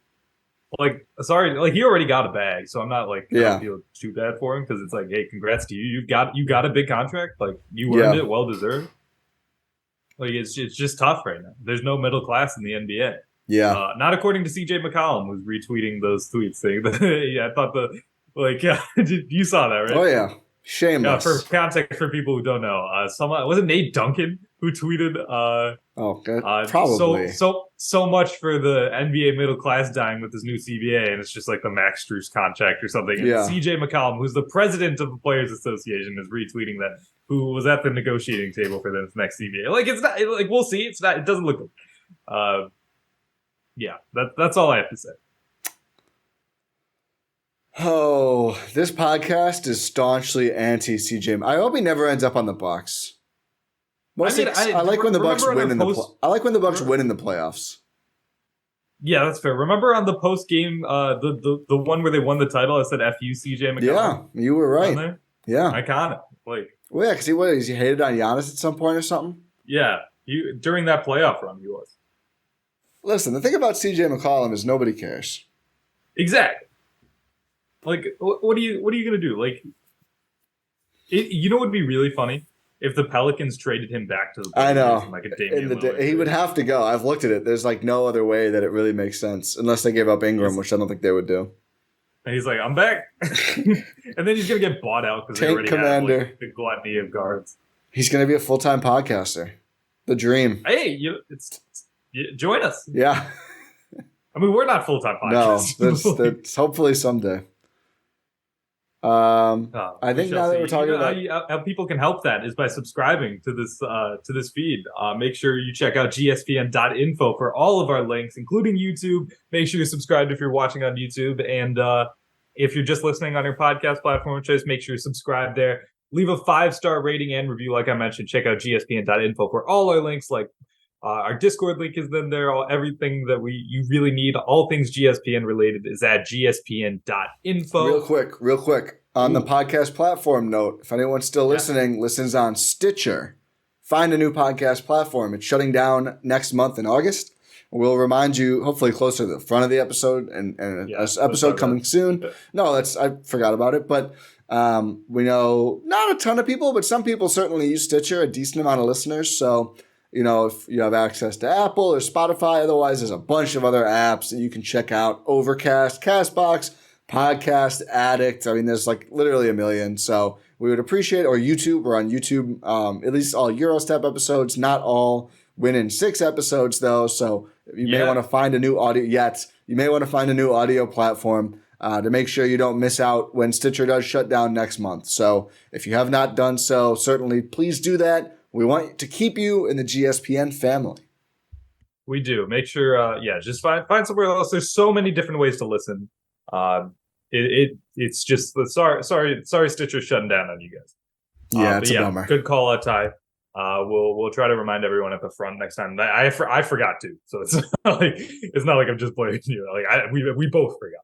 Like, sorry, like he already got a bag, so I'm not like gonna feel too bad for him because it's like, hey, congrats to you. You got a big contract. Like you earned it, well deserved. Like it's just tough right now. There's no middle class in the NBA. Yeah. Not according to CJ McCollum, who's retweeting those tweets saying that I thought you saw that, right? Oh yeah. Shameless. Yeah, for context for people who don't know, someone was it Nate Duncan who tweeted probably so much for the NBA middle class dying with this new CBA, and it's just like the Max Strus contract or something. And CJ McCollum, who's the president of the Players Association, is retweeting that, who was at the negotiating table for this next CBA. Like it's not like we'll see. It's not. It doesn't look good. Yeah, that's all I have to say. Oh, this podcast is staunchly anti-CJ. I hope he never ends up on the Bucks. I like when the Bucks win I like when the Bucks win in the playoffs. Yeah, that's fair. Remember on the post game, the one where they won the title, I said "F you, CJ McCollum." Yeah, you were right. Yeah, iconic. Like, well, yeah, because he hated on Giannis at some point or something. Yeah, during that playoff run, he was. Listen, the thing about CJ McCollum is nobody cares. Exactly. Like, what are you gonna do? Like, you know what would be really funny if the Pelicans traded him back to the I know. like a Damian Lillard He would have to go. I've looked at it. There's like no other way that it really makes sense unless they gave up Ingram, which I don't think they would do. And he's like, I'm back. And then he's going to get bought out because they already have like, the gluttony of guards. He's going to be a full-time podcaster. The dream. Hey, join us. Yeah. I mean, we're not full-time podcasters. No, that's hopefully someday. I think now that we're talking about how people can help that is by subscribing to this feed. Make sure you check out gspn.info for all of our links, including YouTube. Make sure you're subscribed if you're watching on YouTube, and if you're just listening on your podcast platform of choice, make sure you subscribe there. Leave a 5-star rating and review, like I mentioned. Check out gspn.info for all our links, like our Discord link is in there. Everything that you really need, all things GSPN related, is at gspn.info. Real quick. On the podcast platform note, if anyone's still listening, listens on Stitcher, find a new podcast platform. It's shutting down next month in August. We'll remind you, hopefully closer to the front of the episode, and an episode coming soon. No, I forgot about it, but we know not a ton of people, but some people certainly use Stitcher, a decent amount of listeners. So, if you have access to Apple or Spotify, otherwise there's a bunch of other apps that you can check out. Overcast, CastBox, Podcast Addict. I mean, there's like literally a million. So we would appreciate, or YouTube. We're on YouTube, at least all Eurostep episodes, not all Win in 6 episodes though. So you may want to find a new audio platform to make sure you don't miss out when Stitcher does shut down next month. So if you have not done so, certainly please do that. We want to keep you in the GSPN family. We do. Make sure, just find somewhere else. There's so many different ways to listen. It's just sorry Stitcher's shutting down on you guys. It's a bummer. Good call out, Ty. We'll try to remind everyone at the front next time. I forgot to, so it's not like I'm just blaming you. Like we both forgot.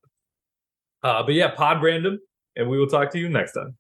Pod random, and we will talk to you next time.